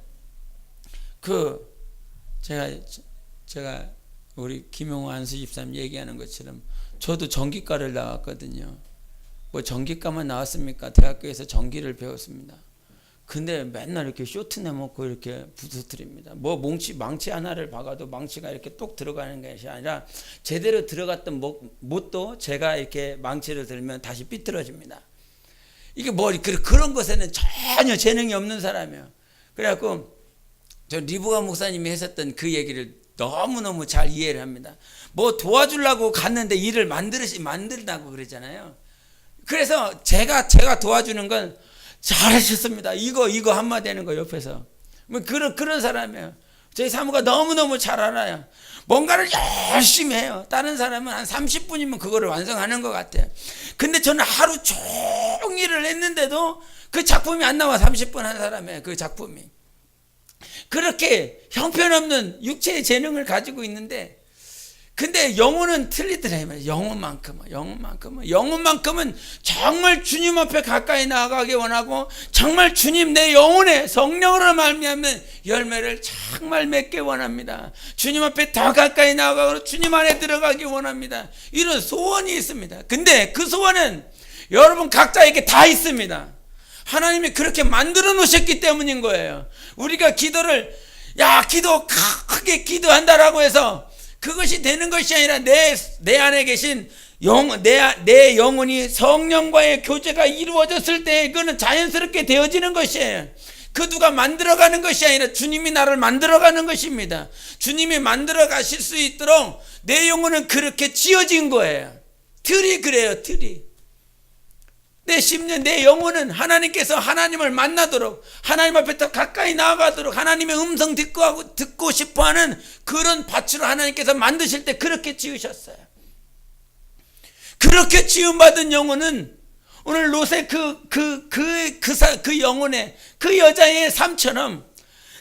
제가 우리 김용호 안수 집사님 얘기하는 것처럼 저도 전기과를 나왔거든요. 뭐 전기과만 나왔습니까? 대학교에서 전기를 배웠습니다. 근데 맨날 이렇게 쇼트 내먹고 이렇게 부서뜨립니다. 망치 하나를 박아도 망치가 이렇게 똑 들어가는 것이 아니라 제대로 들어갔던 못도 제가 이렇게 망치를 들면 다시 삐뚤어집니다. 이게 그런 것에는 전혀 재능이 없는 사람이에요. 그래갖고 저 리브가 목사님이 했었던 그 얘기를 너무너무 잘 이해를 합니다. 뭐 도와주려고 갔는데 일을 만들다고 그러잖아요. 그래서 제가 도와주는 건 잘하셨습니다. 이거 한마디 하는 거 옆에서. 뭐 그런 사람이에요. 저희 사모가 너무너무 잘 알아요. 뭔가를 열심히 해요. 다른 사람은 한 30분이면 그거를 완성하는 것 같아요. 근데 저는 하루 종일을 했는데도 그 작품이 안 나와. 30분 한 사람의 그 작품이. 그렇게 형편없는 육체의 재능을 가지고 있는데, 근데 영혼은 틀리더래요. 영혼만큼은 정말 주님 앞에 가까이 나아가기 원하고, 정말 주님 내 영혼에 성령으로 말미암는 열매를 정말 맺기 원합니다. 주님 앞에 더 가까이 나아가고 주님 안에 들어가기 원합니다. 이런 소원이 있습니다. 근데 그 소원은 여러분 각자에게 다 있습니다. 하나님이 그렇게 만들어 놓으셨기 때문인 거예요. 우리가 기도를 기도 크게 기도한다라고 해서 그것이 되는 것이 아니라 내 안에 계신 내 영혼이 성령과의 교제가 이루어졌을 때 그거는 자연스럽게 되어지는 것이에요. 그 누가 만들어가는 것이 아니라 주님이 나를 만들어가는 것입니다. 주님이 만들어 가실 수 있도록 내 영혼은 그렇게 지어진 거예요. 틀이 그래요. 틀이. 내 심령, 내 영혼은 하나님께서 하나님을 만나도록, 하나님 앞에 더 가까이 나아가도록, 하나님의 음성 듣고 싶어하는 그런 밭으로 하나님께서 만드실 때 그렇게 지으셨어요. 그렇게 지음받은 영혼은 오늘 롯의 그 영혼의 그 여자의 삶처럼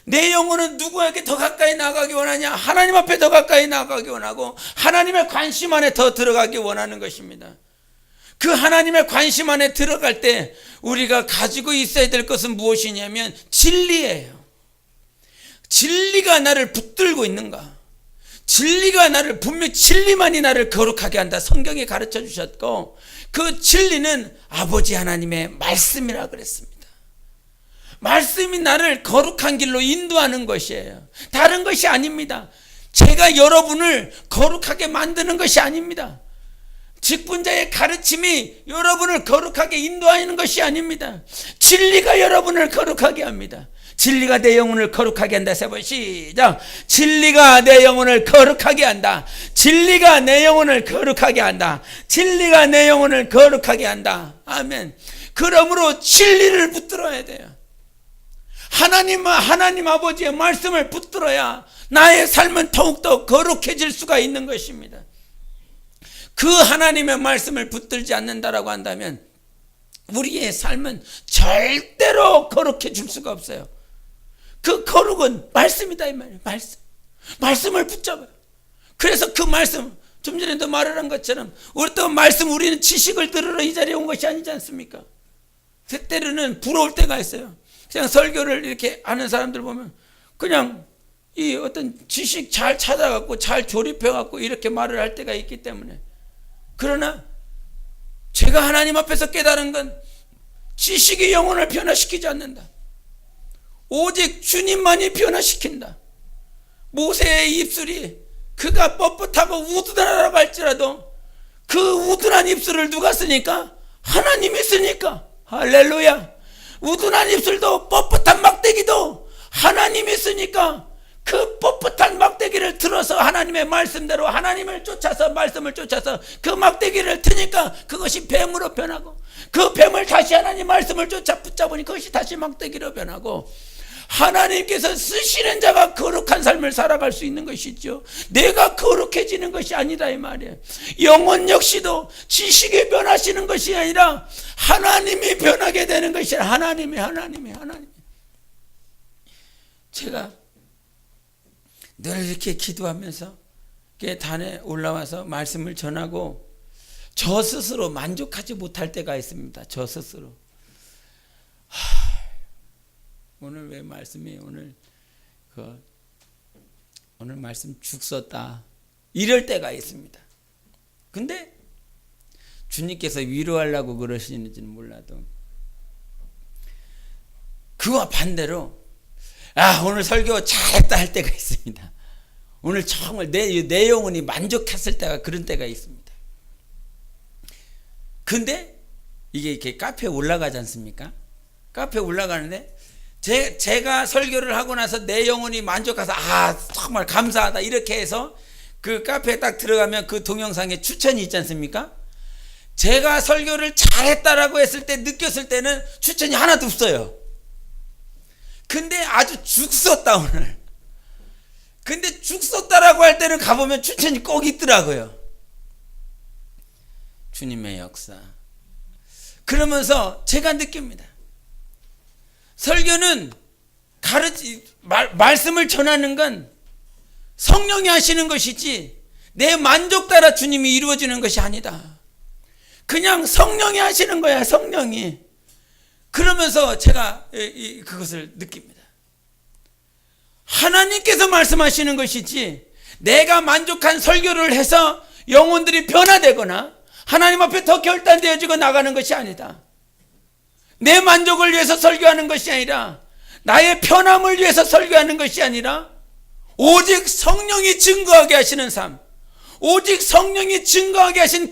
내 영혼은 누구에게 더 가까이 나아가기 원하냐? 하나님 앞에 더 가까이 나아가기 원하고 하나님의 관심 안에 더 들어가기 원하는 것입니다. 그 하나님의 관심 안에 들어갈 때 우리가 가지고 있어야 될 것은 무엇이냐면 진리예요. 진리가 나를 붙들고 있는가? 분명히 진리만이 나를 거룩하게 한다. 성경에 가르쳐 주셨고, 그 진리는 아버지 하나님의 말씀이라 그랬습니다. 말씀이 나를 거룩한 길로 인도하는 것이에요. 다른 것이 아닙니다. 제가 여러분을 거룩하게 만드는 것이 아닙니다. 직분자의 가르침이 여러분을 거룩하게 인도하는 것이 아닙니다. 진리가 여러분을 거룩하게 합니다. 진리가 내 영혼을 거룩하게 한다. 세 번 시작. 진리가 내 영혼을 거룩하게 한다. 진리가 내 영혼을 거룩하게 한다. 진리가 내 영혼을 거룩하게 한다. 아멘. 그러므로 진리를 붙들어야 돼요. 하나님 아버지의 말씀을 붙들어야 나의 삶은 더욱더 거룩해질 수가 있는 것입니다. 그 하나님의 말씀을 붙들지 않는다라고 한다면 우리의 삶은 절대로 거룩해질 수가 없어요. 그 거룩은 말씀이다 이 말이에요. 말씀을 붙잡아요. 그래서 그 말씀, 좀 전에도 말을 한 것처럼 우리는 지식을 들으러 이 자리에 온 것이 아니지 않습니까? 때때로는 부러울 때가 있어요. 그냥 설교를 이렇게 하는 사람들 보면 그냥 이 어떤 지식 잘 찾아갖고 잘 조립해갖고 이렇게 말을 할 때가 있기 때문에. 그러나 제가 하나님 앞에서 깨달은 건 지식이 영혼을 변화시키지 않는다. 오직 주님만이 변화시킨다. 모세의 입술이 그가 뻣뻣하고 우둔하라고 할지라도 그 우둔한 입술을 누가 쓰니까? 하나님이 쓰니까. 할렐루야. 우둔한 입술도 뻣뻣한 막대기도 하나님이 쓰니까 그 뻣뻣한 막대기를 들어서 하나님의 말씀대로 하나님을 쫓아서 말씀을 쫓아서 그 막대기를 트니까 그것이 뱀으로 변하고, 그 뱀을 다시 하나님 말씀을 쫓아 붙잡으니 그것이 다시 막대기로 변하고, 하나님께서 쓰시는 자가 거룩한 삶을 살아갈 수 있는 것이죠. 내가 거룩해지는 것이 아니다 이 말이에요. 영혼 역시도 지식이 변하시는 것이 아니라 하나님이 변하게 되는 것이라. 하나님이. 제가 늘 이렇게 기도하면서 단에 올라와서 말씀을 전하고 저 스스로 만족하지 못할 때가 있습니다. 저 스스로. 오늘 왜 말씀이 오늘 말씀 죽 썼다 이럴 때가 있습니다. 근데 주님께서 위로하려고 그러시는지는 몰라도 그와 반대로 오늘 설교 잘했다 할 때가 있습니다. 오늘 정말 내 영혼이 만족했을 때가 그런 때가 있습니다. 근데 이게 이렇게 카페에 올라가지 않습니까? 카페에 올라가는데 제가 설교를 하고 나서 내 영혼이 만족해서 정말 감사하다 이렇게 해서 그 카페에 딱 들어가면 그 동영상에 추천이 있지 않습니까? 제가 설교를 잘했다라고 했을 때 느꼈을 때는 추천이 하나도 없어요. 근데 아주 죽 썼다 오늘. 근데 죽 썼다라고 할 때는 가보면 추천이 꼭 있더라고요. 주님의 역사. 그러면서 제가 느낍니다. 설교는 말씀을 전하는 건 성령이 하시는 것이지 내 만족 따라 주님이 이루어지는 것이 아니다. 그냥 성령이 하시는 거야, 성령이. 그러면서 제가 그것을 느낍니다. 하나님께서 말씀하시는 것이지 내가 만족한 설교를 해서 영혼들이 변화되거나 하나님 앞에 더 결단되어지고 나가는 것이 아니다. 내 만족을 위해서 설교하는 것이 아니라 나의 편함을 위해서 설교하는 것이 아니라 오직 성령이 증거하게 하시는 삶, 오직 성령이 증거하게 하신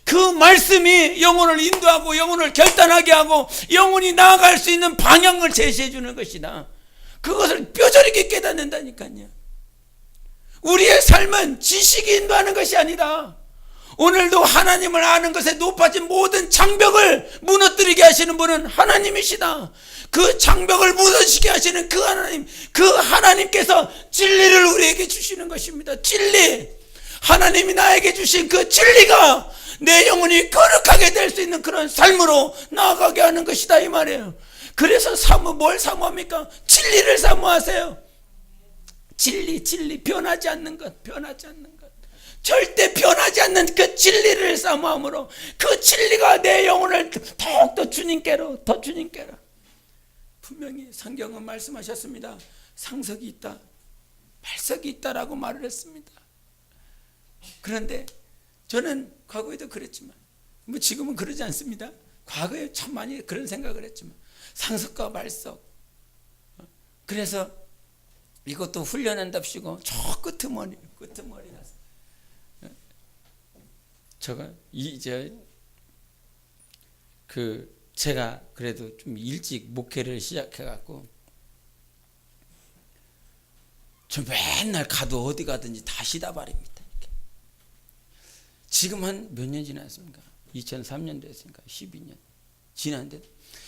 그 말씀이 영혼을 인도하고 영혼을 결단하게 하고 영혼이 나아갈 수 있는 방향을 제시해 주는 것이다. 그것을 뼈저리게 깨닫는다니까요. 우리의 삶은 지식이 인도하는 것이 아니다. 오늘도 하나님을 아는 것에 높아진 모든 장벽을 무너뜨리게 하시는 분은 하나님이시다. 그 장벽을 무너지게 하시는 그 하나님께서 진리를 우리에게 주시는 것입니다. 진리. 하나님이 나에게 주신 그 진리가 내 영혼이 거룩하게 될 수 있는 그런 삶으로 나아가게 하는 것이다 이 말이에요. 그래서 뭘 사모합니까? 진리를 사모하세요. 진리 변하지 않는 것, 절대 변하지 않는 그 진리를 사모함으로 그 진리가 내 영혼을 더욱더 주님께로 분명히 성경은 말씀하셨습니다. 상석이 있다, 발석이 있다라고 말을 했습니다. 그런데 저는 과거에도 그랬지만 지금은 그러지 않습니다. 과거에 참 많이 그런 생각을 했지만 상석과 발석, 그래서 이것도 훈련한답시고 저 끄트머리 가서 제가 그래도 좀 일찍 목회를 시작해갖고 저 맨날 가도 어디 가든지 다 시다발입니다. 지금 한 몇 년 지났습니까? 2003년 됐으니까 12년 지났는데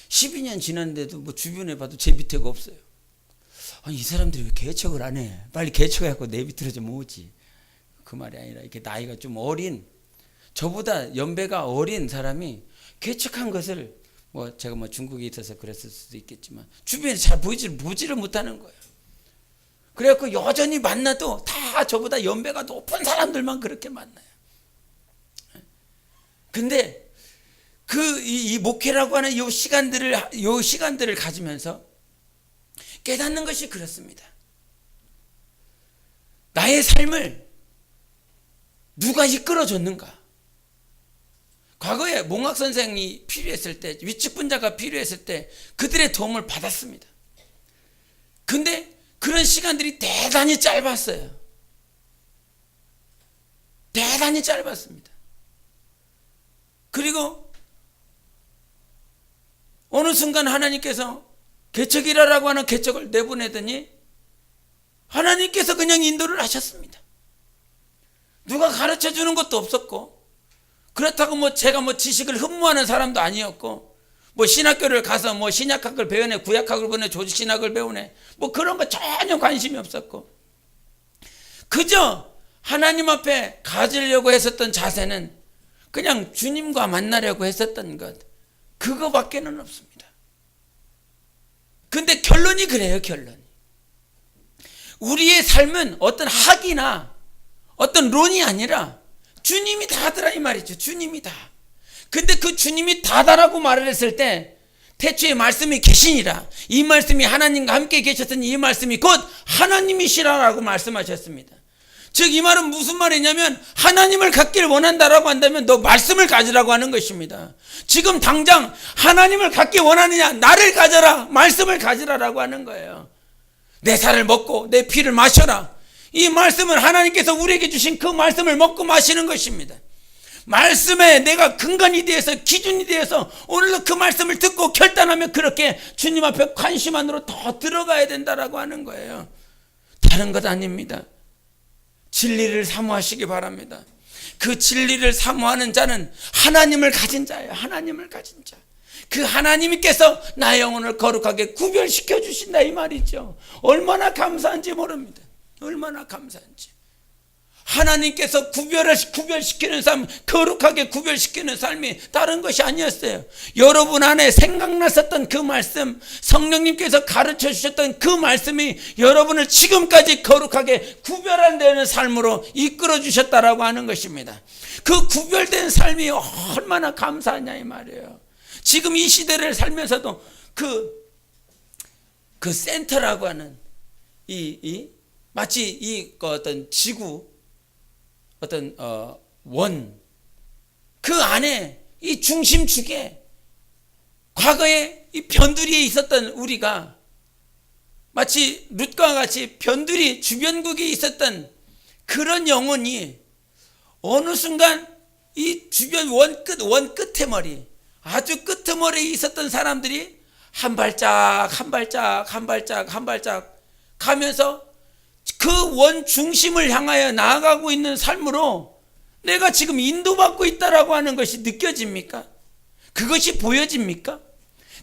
12년 지났는데도 뭐 주변에 봐도 제 밑에가 없어요. 아니 이 사람들이 왜 개척을 안 해? 빨리 개척해갖고 내 밑으로 좀 오지. 그 말이 아니라 이렇게 나이가 좀 어린, 저보다 연배가 어린 사람이 개척한 것을 제가 중국에 있어서 그랬을 수도 있겠지만 주변에 잘 보지를 못하는 거예요. 그래갖고 여전히 만나도 다 저보다 연배가 높은 사람들만 그렇게 만나요. 근데 이 목회라고 하는 이 시간들을 가지면서 깨닫는 것이 그렇습니다. 나의 삶을 누가 이끌어줬는가? 과거에 몽학 선생이 필요했을 때, 위측분자가 필요했을 때 그들의 도움을 받았습니다. 근데 그런 시간들이 대단히 짧았어요. 대단히 짧았습니다. 그리고 어느 순간 하나님께서 개척이라고 하는 개척을 내보내더니 하나님께서 그냥 인도를 하셨습니다. 누가 가르쳐 주는 것도 없었고, 그렇다고 제가 지식을 흠모하는 사람도 아니었고, 신학교를 가서 신약학을 배우네, 구약학을 배우네, 조직신학을 배우네, 그런 거 전혀 관심이 없었고, 그저 하나님 앞에 가지려고 했었던 자세는 그냥 주님과 만나려고 했었던 것, 그거밖에는 없습니다. 근데 결론이 그래요. 결론이 우리의 삶은 어떤 학이나 어떤 론이 아니라 주님이 다더라 이 말이죠. 주님이 다. 근데 그 주님이 다다라고 말을 했을 때 태초에 말씀이 계시니라, 이 말씀이 하나님과 함께 계셨으니 이 말씀이 곧 하나님이시라라고 말씀하셨습니다. 즉 이 말은 무슨 말이냐면 하나님을 갖기를 원한다라고 한다면 너 말씀을 가지라고 하는 것입니다. 지금 당장 하나님을 갖기 원하느냐? 나를 가져라, 말씀을 가지라라고 하는 거예요. 내 살을 먹고 내 피를 마셔라. 이 말씀은 하나님께서 우리에게 주신 그 말씀을 먹고 마시는 것입니다. 말씀에 내가 근간이 되어서 기준이 되어서 오늘도 그 말씀을 듣고 결단하며 그렇게 주님 앞에 관심 안으로 더 들어가야 된다라고 하는 거예요. 다른 것 아닙니다. 진리를 사모하시기 바랍니다. 그 진리를 사모하는 자는 하나님을 가진 자예요. 하나님을 가진 자. 그 하나님께서 나의 영혼을 거룩하게 구별시켜 주신다 이 말이죠. 얼마나 감사한지 모릅니다. 얼마나 감사한지. 하나님께서 구별시키는 삶, 거룩하게 구별시키는 삶이 다른 것이 아니었어요. 여러분 안에 생각났었던 그 말씀, 성령님께서 가르쳐 주셨던 그 말씀이 여러분을 지금까지 거룩하게 구별한다는 삶으로 이끌어 주셨다라고 하는 것입니다. 그 구별된 삶이 얼마나 감사하냐 이 말이에요. 지금 이 시대를 살면서도 그 센터라고 하는 마치 이 어떤 지구 어떤 그 안에 이 중심축에 과거에 이 변두리에 있었던 우리가 마치 룻과 같이 변두리 주변국에 있었던 그런 영혼이 어느 순간 이 주변 원 끝에 아주 끄트머리에 있었던 사람들이 한 발짝 가면서 그 원 중심을 향하여 나아가고 있는 삶으로 내가 지금 인도받고 있다라고 하는 것이 느껴집니까? 그것이 보여집니까?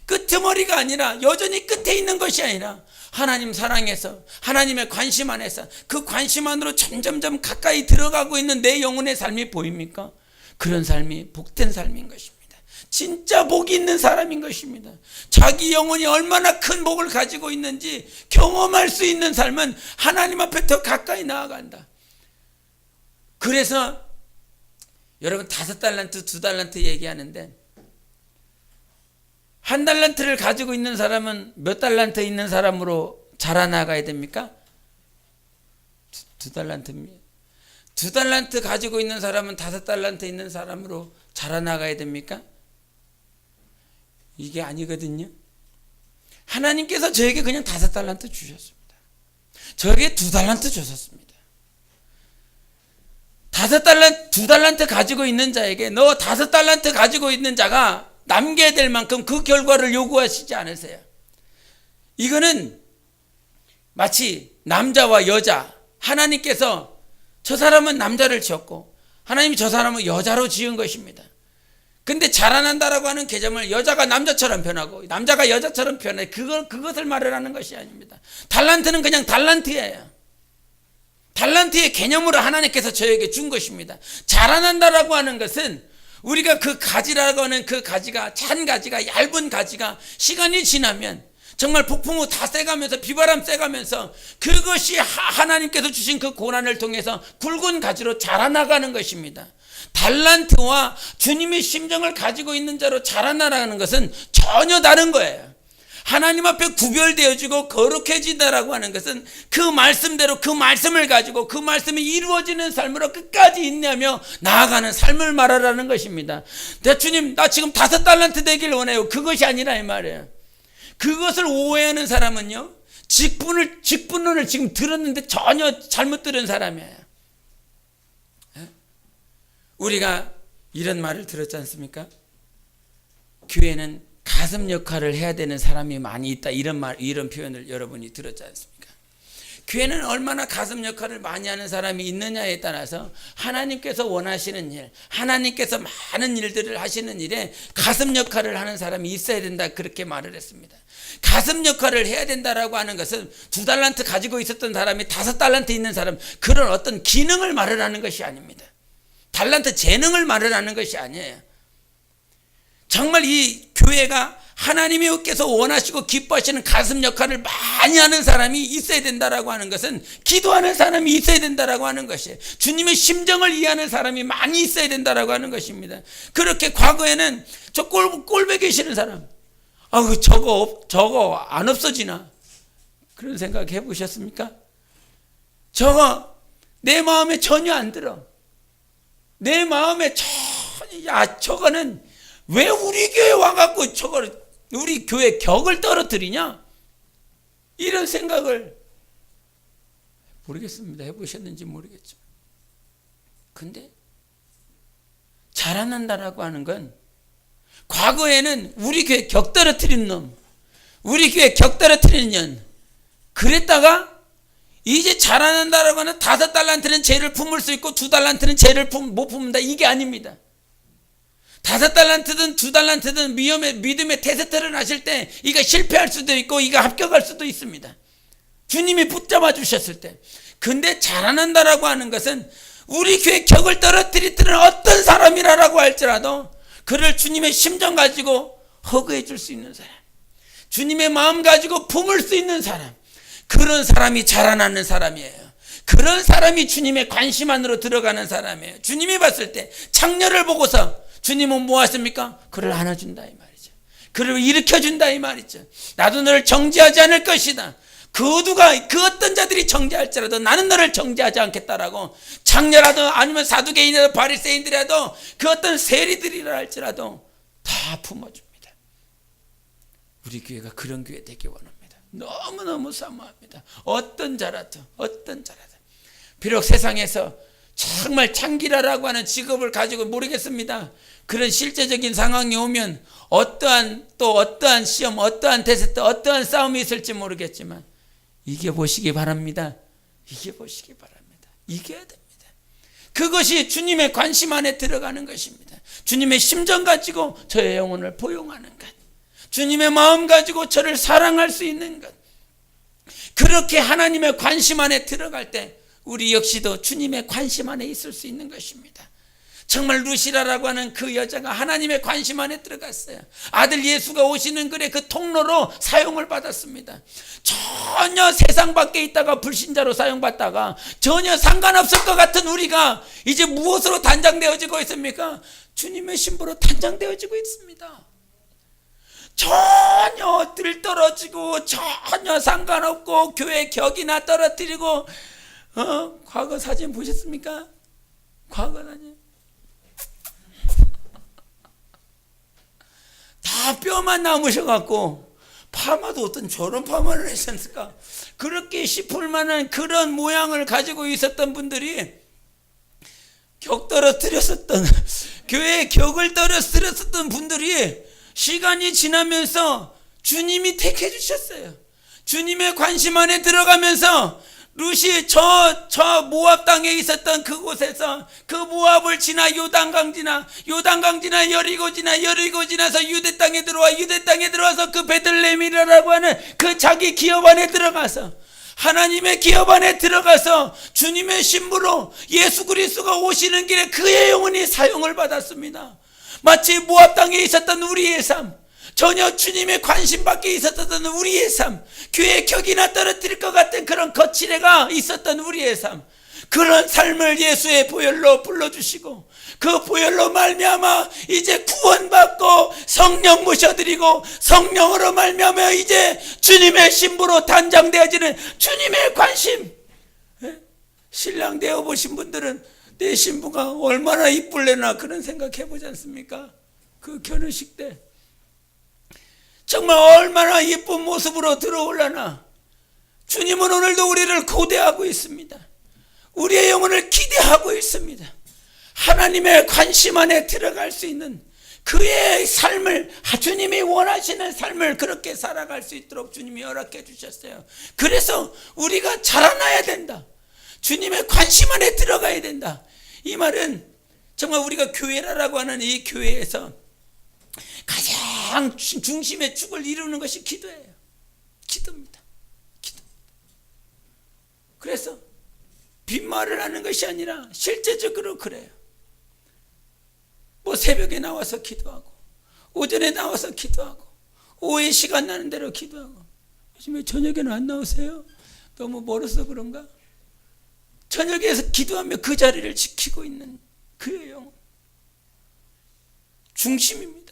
끄트머리가 아니라 여전히 끝에 있는 것이 아니라 하나님 사랑해서 하나님의 관심 안에서 그 관심 안으로 점점점 가까이 들어가고 있는 내 영혼의 삶이 보입니까? 그런 삶이 복된 삶인 것입니다. 진짜 복이 있는 사람인 것입니다. 자기 영혼이 얼마나 큰 복을 가지고 있는지 경험할 수 있는 삶은 하나님 앞에 더 가까이 나아간다. 그래서 여러분 5달란트, 2달란트 얘기하는데 1달란트를 가지고 있는 사람은 몇 달란트 있는 사람으로 자라나가야 됩니까? 2달란트입니다. 2달란트 가지고 있는 사람은 5달란트 있는 사람으로 자라나가야 됩니까? 이게 아니거든요. 하나님께서 저에게 그냥 5달란트 주셨습니다. 저에게 2달란트 주셨습니다. 2달란트 가지고 있는 자에게 너 5달란트 가지고 있는 자가 남겨야 될 만큼 그 결과를 요구하시지 않으세요. 이거는 마치 남자와 여자, 하나님께서 저 사람은 남자를 지었고 하나님이 저 사람은 여자로 지은 것입니다. 근데 자라난다라고 하는 개념을 여자가 남자처럼 변하고 남자가 여자처럼 변해 그것을 말하는 것이 아닙니다. 달란트는 그냥 달란트예요. 달란트의 개념으로 하나님께서 저에게 준 것입니다. 자라난다라고 하는 것은 우리가 그 가지라고 하는 그 가지가 찬 가지가 얇은 가지가 시간이 지나면 정말 폭풍우 다 쐬가면서 비바람 쐬가면서 그것이 하나님께서 주신 그 고난을 통해서 굵은 가지로 자라나가는 것입니다. 달란트와 주님의 심정을 가지고 있는 자로 자라나가는 것은 전혀 다른 거예요. 하나님 앞에 구별되어지고 거룩해진다라고 하는 것은 그 말씀대로 그 말씀을 가지고 그 말씀이 이루어지는 삶으로 끝까지 인내하며 나아가는 삶을 말하라는 것입니다. 주님 나 지금 5달란트 되길 원해요. 그것이 아니라 이 말이에요. 그것을 오해하는 사람은요 직분론을 지금 들었는데 전혀 잘못 들은 사람이에요. 우리가 이런 말을 들었지 않습니까? 교회는 가슴 역할을 해야 되는 사람이 많이 있다. 이런 표현을 여러분이 들었지 않습니까? 교회는 얼마나 가슴 역할을 많이 하는 사람이 있느냐에 따라서 하나님께서 원하시는 일, 하나님께서 많은 일들을 하시는 일에 가슴 역할을 하는 사람이 있어야 된다. 그렇게 말을 했습니다. 가슴 역할을 해야 된다라고 하는 것은 2달란트 가지고 있었던 사람이 5달란트 있는 사람, 그런 어떤 기능을 말을 하는 것이 아닙니다. 달란트 재능을 말을 하는 것이 아니에요. 정말 이 교회가 하나님께서 원하시고 기뻐하시는 가슴 역할을 많이 하는 사람이 있어야 된다라고 하는 것은 기도하는 사람이 있어야 된다라고 하는 것이에요. 주님의 심정을 이해하는 사람이 많이 있어야 된다라고 하는 것입니다. 그렇게 과거에는 저 꼴보기 싫은 사람, 저거 안 없어지나? 그런 생각 해보셨습니까? 저거 내 마음에 전혀 안 들어. 내 마음에 저거는 왜 우리 교회 와갖고 저걸 우리 교회 격을 떨어뜨리냐? 이런 생각을 모르겠습니다. 해보셨는지 모르겠지만. 근데 자라난다라고 하는 건 과거에는 우리 교회 격떨어뜨린 놈, 우리 교회 격떨어뜨리는 년, 그랬다가 이제 자라난다라고 하는 5달란트는 죄를 품을 수 있고 2달란트는 죄를 못 품는다. 이게 아닙니다. 5달란트든 2달란트든 믿음의 테스트를 하실 때 이가 실패할 수도 있고 이가 합격할 수도 있습니다. 주님이 붙잡아 주셨을 때. 근데 자라난다라고 하는 것은 우리 교회 격을 떨어뜨리는 어떤 사람이라고 할지라도 그를 주님의 심정 가지고 허그해 줄 수 있는 사람, 주님의 마음 가지고 품을 수 있는 사람, 그런 사람이 자라나는 사람이에요. 그런 사람이 주님의 관심 안으로 들어가는 사람이에요. 주님이 봤을 때 창녀를 보고서 주님은 뭐 하십니까? 그를 안아준다 이 말이죠. 그를 일으켜준다 이 말이죠. 나도 너를 정죄하지 않을 것이다. 그 어떤 자들이 정죄할지라도 나는 너를 정죄하지 않겠다라고, 창녀라도 아니면 사두개인이라도 바리새인들이라도 그 어떤 세리들이라 할지라도 다 품어줍니다. 우리 교회가 그런 교회 되기 원합니다. 너무너무 사모합니다. 어떤 자라도 비록 세상에서 정말 창기라라고 하는 직업을 가지고 모르겠습니다. 그런 실제적인 상황이 오면 어떠한 시험, 어떠한 테스트, 어떠한 싸움이 있을지 모르겠지만 이겨보시기 바랍니다. 이겨보시기 바랍니다. 이겨야 됩니다. 그것이 주님의 관심 안에 들어가는 것입니다. 주님의 심정 가지고 저의 영혼을 포용하는 것, 주님의 마음 가지고 저를 사랑할 수 있는 것, 그렇게 하나님의 관심 안에 들어갈 때 우리 역시도 주님의 관심 안에 있을 수 있는 것입니다. 정말 루시라라고 하는 그 여자가 하나님의 관심 안에 들어갔어요. 아들 예수가 오시는 글에 그 통로로 사용을 받았습니다. 전혀 세상 밖에 있다가 불신자로 사용받다가 전혀 상관없을 것 같은 우리가 이제 무엇으로 단장되어지고 있습니까? 주님의 신부로 단장되어지고 있습니다. 전혀 들떨어지고 전혀 상관없고 교회 격이나 떨어뜨리고 과거 사진 보셨습니까? 과거 사진 다 뼈만 남으셔갖고 파마도 어떤 저런 파마를 하셨을까? 그렇게 싶을 만한 그런 모양을 가지고 있었던 분들이 격 떨어뜨렸었던 교회의 격을 떨어뜨렸었던 분들이 시간이 지나면서 주님이 택해 주셨어요. 주님의 관심 안에 들어가면서 룻이 저 모압 땅에 있었던 그곳에서 그 모압을 지나 요단강 지나 여리고 지나서 유대 땅에 들어와서 그 베들레헴이라고 하는 그 자기 기업 안에 들어가서 하나님의 기업 안에 들어가서 주님의 신부로 예수 그리스도가 오시는 길에 그의 영혼이 사용을 받았습니다. 마치 모압 땅에 있었던 우리의 삶, 전혀 주님의 관심 밖에 있었던 우리의 삶, 교회의 격이나 떨어뜨릴 것 같은 그런 거칠애가 있었던 우리의 삶, 그런 삶을 예수의 보혈로 불러주시고 그 보혈로 말미암아 이제 구원받고 성령 모셔드리고 성령으로 말미암아 이제 주님의 신부로 단장되어지는 주님의 관심. 신랑 되어보신 분들은 내 신부가 얼마나 이쁠래나 그런 생각 해보지 않습니까? 그 결혼식 때 정말 얼마나 이쁜 모습으로 들어올라나. 주님은 오늘도 우리를 고대하고 있습니다. 우리의 영혼을 기대하고 있습니다. 하나님의 관심 안에 들어갈 수 있는 그의 삶을, 주님이 원하시는 삶을 그렇게 살아갈 수 있도록 주님이 허락해 주셨어요. 그래서 우리가 자라나야 된다. 주님의 관심 안에 들어가야 된다. 이 말은 정말 우리가 교회라고 하는 이 교회에서 가장 중심의 축을 이루는 것이 기도예요. 기도입니다. 기도. 그래서 빈말을 하는 것이 아니라 실제적으로 그래요. 뭐 새벽에 나와서 기도하고 오전에 나와서 기도하고 오후에 시간 나는 대로 기도하고. 요즘에 저녁에는 안 나오세요? 너무 멀어서 그런가? 저녁에서 기도하며 그 자리를 지키고 있는 그의 영혼. 중심입니다.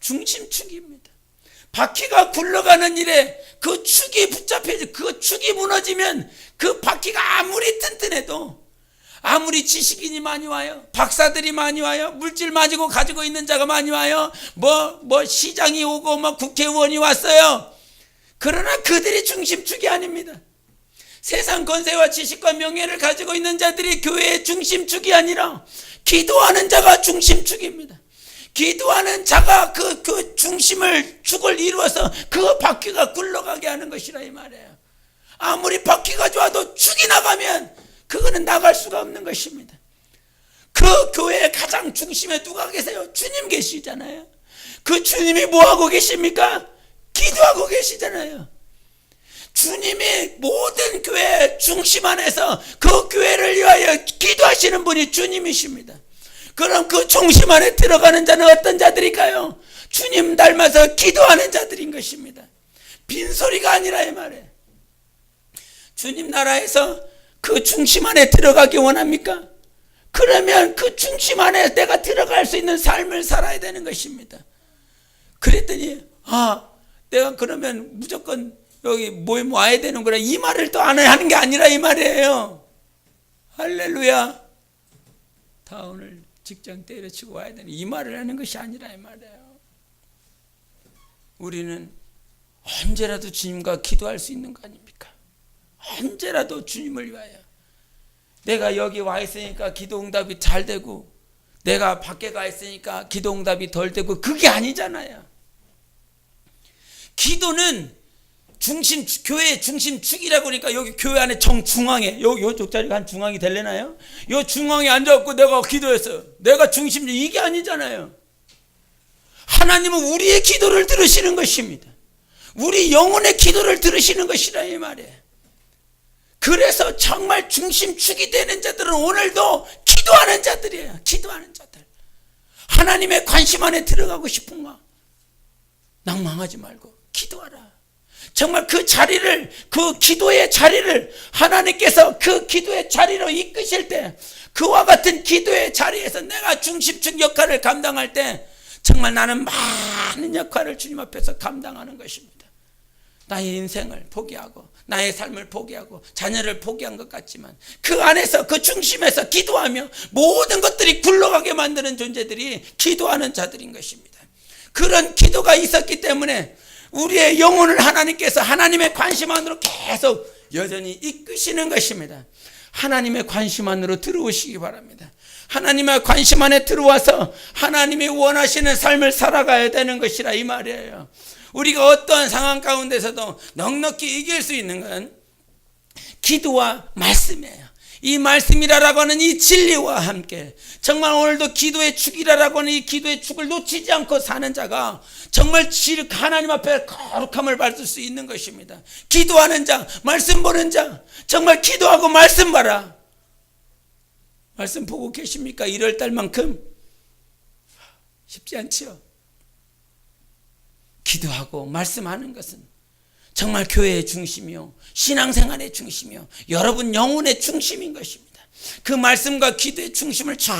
중심축입니다. 바퀴가 굴러가는 일에 그 축이 붙잡혀져, 그 축이 무너지면 그 바퀴가 아무리 튼튼해도, 아무리 지식인이 많이 와요, 박사들이 많이 와요, 물질 가지고 있는 자가 많이 와요, 뭐 시장이 오고 뭐 국회의원이 왔어요. 그러나 그들이 중심축이 아닙니다. 세상 권세와 지식과 명예를 가지고 있는 자들이 교회의 중심축이 아니라 기도하는 자가 중심축입니다. 기도하는 자가 그 축을 이루어서 그 바퀴가 굴러가게 하는 것이라 이 말이에요. 아무리 바퀴가 좋아도 축이 나가면 그거는 나갈 수가 없는 것입니다. 그 교회의 가장 중심에 누가 계세요? 주님 계시잖아요. 그 주님이 뭐하고 계십니까? 기도하고 계시잖아요. 주님이 모든 교회의 중심 안에서 그 교회를 위하여 기도하시는 분이 주님이십니다. 그럼 그 중심 안에 들어가는 자는 어떤 자들일까요? 주님 닮아서 기도하는 자들인 것입니다. 빈소리가 아니라 이 말이에요. 주님 나라에서 그 중심 안에 들어가기 원합니까? 그러면 그 중심 안에 내가 들어갈 수 있는 삶을 살아야 되는 것입니다. 그랬더니 내가 그러면 무조건 여기 모임 와야 되는구나 이 말을 또 안 하는 게 아니라 이 말이에요. 할렐루야. 다 오늘 직장 때려치고 와야 되는 이 말을 하는 것이 아니라 이 말이에요. 우리는 언제라도 주님과 기도할 수 있는 거 아닙니까? 언제라도 주님을 위하여. 내가 여기 와 있으니까 기도 응답이 잘 되고 내가 밖에 가 있으니까 기도 응답이 덜 되고 그게 아니잖아요. 기도는 교회의 중심축이라고 하니까 여기 교회 안에 정중앙에 요쪽 자리가 한 중앙이 되려나요? 요 중앙에 앉아갖고 내가 기도했어요. 내가 중심 이게 아니잖아요. 하나님은 우리의 기도를 들으시는 것입니다. 우리 영혼의 기도를 들으시는 것이라 이 말이에요. 그래서 정말 중심축이 되는 자들은 오늘도 기도하는 자들이에요. 기도하는 자들. 하나님의 관심 안에 들어가고 싶은가? 낭망하지 말고 기도하라. 정말 그 자리를, 그 기도의 자리를 하나님께서 그 기도의 자리로 이끄실 때 그와 같은 기도의 자리에서 내가 중심축 역할을 감당할 때 정말 나는 많은 역할을 주님 앞에서 감당하는 것입니다. 나의 인생을 포기하고 나의 삶을 포기하고 자녀를 포기한 것 같지만 그 안에서 그 중심에서 기도하며 모든 것들이 굴러가게 만드는 존재들이 기도하는 자들인 것입니다. 그런 기도가 있었기 때문에 우리의 영혼을 하나님께서 하나님의 관심 안으로 계속 여전히 이끄시는 것입니다. 하나님의 관심 안으로 들어오시기 바랍니다. 하나님의 관심 안에 들어와서 하나님이 원하시는 삶을 살아가야 되는 것이라 이 말이에요. 우리가 어떠한 상황 가운데서도 넉넉히 이길 수 있는 건 기도와 말씀이에요. 이 말씀이라고 하는 이 진리와 함께 정말 오늘도 기도의 축이라고 하는 이 기도의 축을 놓치지 않고 사는 자가 정말 하나님 앞에 거룩함을 받을 수 있는 것입니다. 기도하는 자, 말씀 보는 자, 정말 기도하고 말씀 봐라. 말씀 보고 계십니까? 1월 달만큼 쉽지 않지요. 기도하고 말씀하는 것은 정말 교회의 중심이요, 신앙생활의 중심이요, 여러분 영혼의 중심인 것입니다. 그 말씀과 기도의 중심을 잘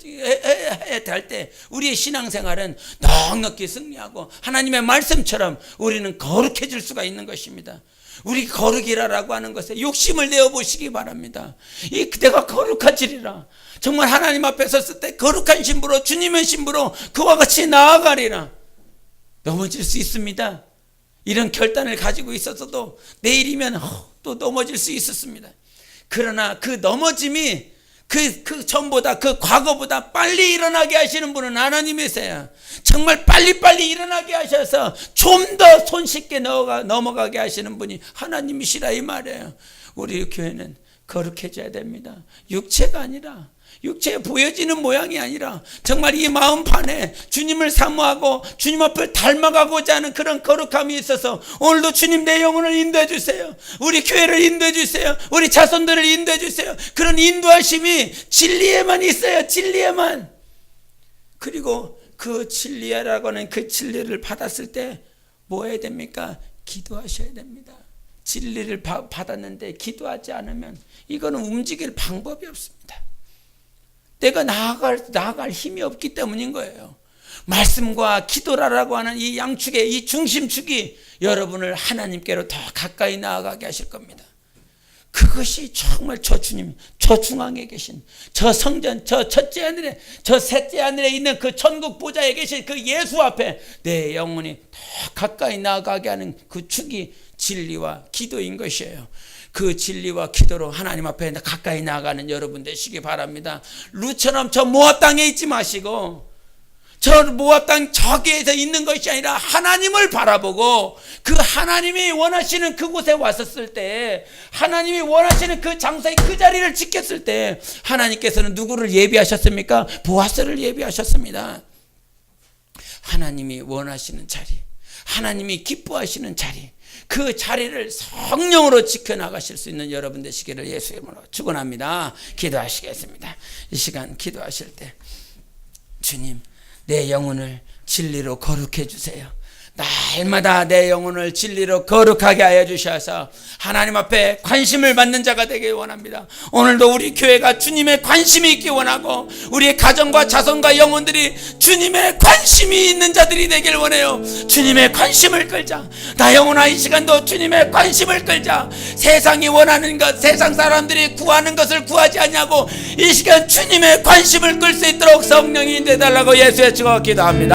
해야 될 때 우리의 신앙생활은 넉넉히 승리하고 하나님의 말씀처럼 우리는 거룩해질 수가 있는 것입니다. 우리 거룩이라고 하는 것에 욕심을 내어보시기 바랍니다. 내가 거룩하지리라. 정말 하나님 앞에 섰을 때 거룩한 신부로, 주님의 신부로 그와 같이 나아가리라. 넘어질 수 있습니다. 이런 결단을 가지고 있었어도 내일이면 또 넘어질 수 있었습니다. 그러나 그 넘어짐이 그 전보다, 그 과거보다 빨리 일어나게 하시는 분은 하나님이세요. 정말 빨리빨리 일어나게 하셔서 좀 더 손쉽게 넘어가게 하시는 분이 하나님이시라 이 말이에요. 우리 교회는 거룩해져야 됩니다. 육체가 아니라, 육체에 보여지는 모양이 아니라 정말 이 마음판에 주님을 사모하고 주님 앞을 닮아가고자 하는 그런 거룩함이 있어서 오늘도 주님 내 영혼을 인도해 주세요. 우리 교회를 인도해 주세요. 우리 자손들을 인도해 주세요. 그런 인도하심이 진리에만 있어요. 진리에만. 그리고 그 진리라고 하는 그 진리를 받았을 때 뭐 해야 됩니까? 기도하셔야 됩니다. 진리를 받았는데 기도하지 않으면 이거는 움직일 방법이 없습니다. 내가 나아갈 힘이 없기 때문인 거예요. 말씀과 기도라고 하는 이 양축의 이 중심축이 여러분을 하나님께로 더 가까이 나아가게 하실 겁니다. 그것이 정말 저 주님, 저 중앙에 계신 저 성전, 저 첫째 하늘에, 저 셋째 하늘에 있는 그 천국 보좌에 계신 그 예수 앞에 내 영혼이 더 가까이 나아가게 하는 그 축이 진리와 기도인 것이에요. 그 진리와 기도로 하나님 앞에 가까이 나아가는 여러분 되시기 바랍니다. 룻처럼 저 모압 땅에 있지 마시고, 저 모압 땅 저기에서 있는 것이 아니라 하나님을 바라보고 그 하나님이 원하시는 그곳에 왔었을 때, 하나님이 원하시는 그 장소에 그 자리를 지켰을 때 하나님께서는 누구를 예비하셨습니까? 보아스를 예비하셨습니다. 하나님이 원하시는 자리, 하나님이 기뻐하시는 자리, 그 자리를 성령으로 지켜나가실 수 있는 여러분 되시기를 예수의 이름으로 축원합니다. 기도하시겠습니다. 이 시간 기도하실 때, 주님, 내 영혼을 진리로 거룩해 주세요. 날마다 내 영혼을 진리로 거룩하게 하여 주셔서 하나님 앞에 관심을 받는 자가 되길 원합니다. 오늘도 우리 교회가 주님의 관심이 있기 원하고, 우리의 가정과 자손과 영혼들이 주님의 관심이 있는 자들이 되길 원해요. 주님의 관심을 끌자. 나 영혼아, 이 시간도 주님의 관심을 끌자. 세상이 원하는 것, 세상 사람들이 구하는 것을 구하지 않냐고 이 시간 주님의 관심을 끌 수 있도록 성령이 인도해달라고 예수의 증거 기도합니다.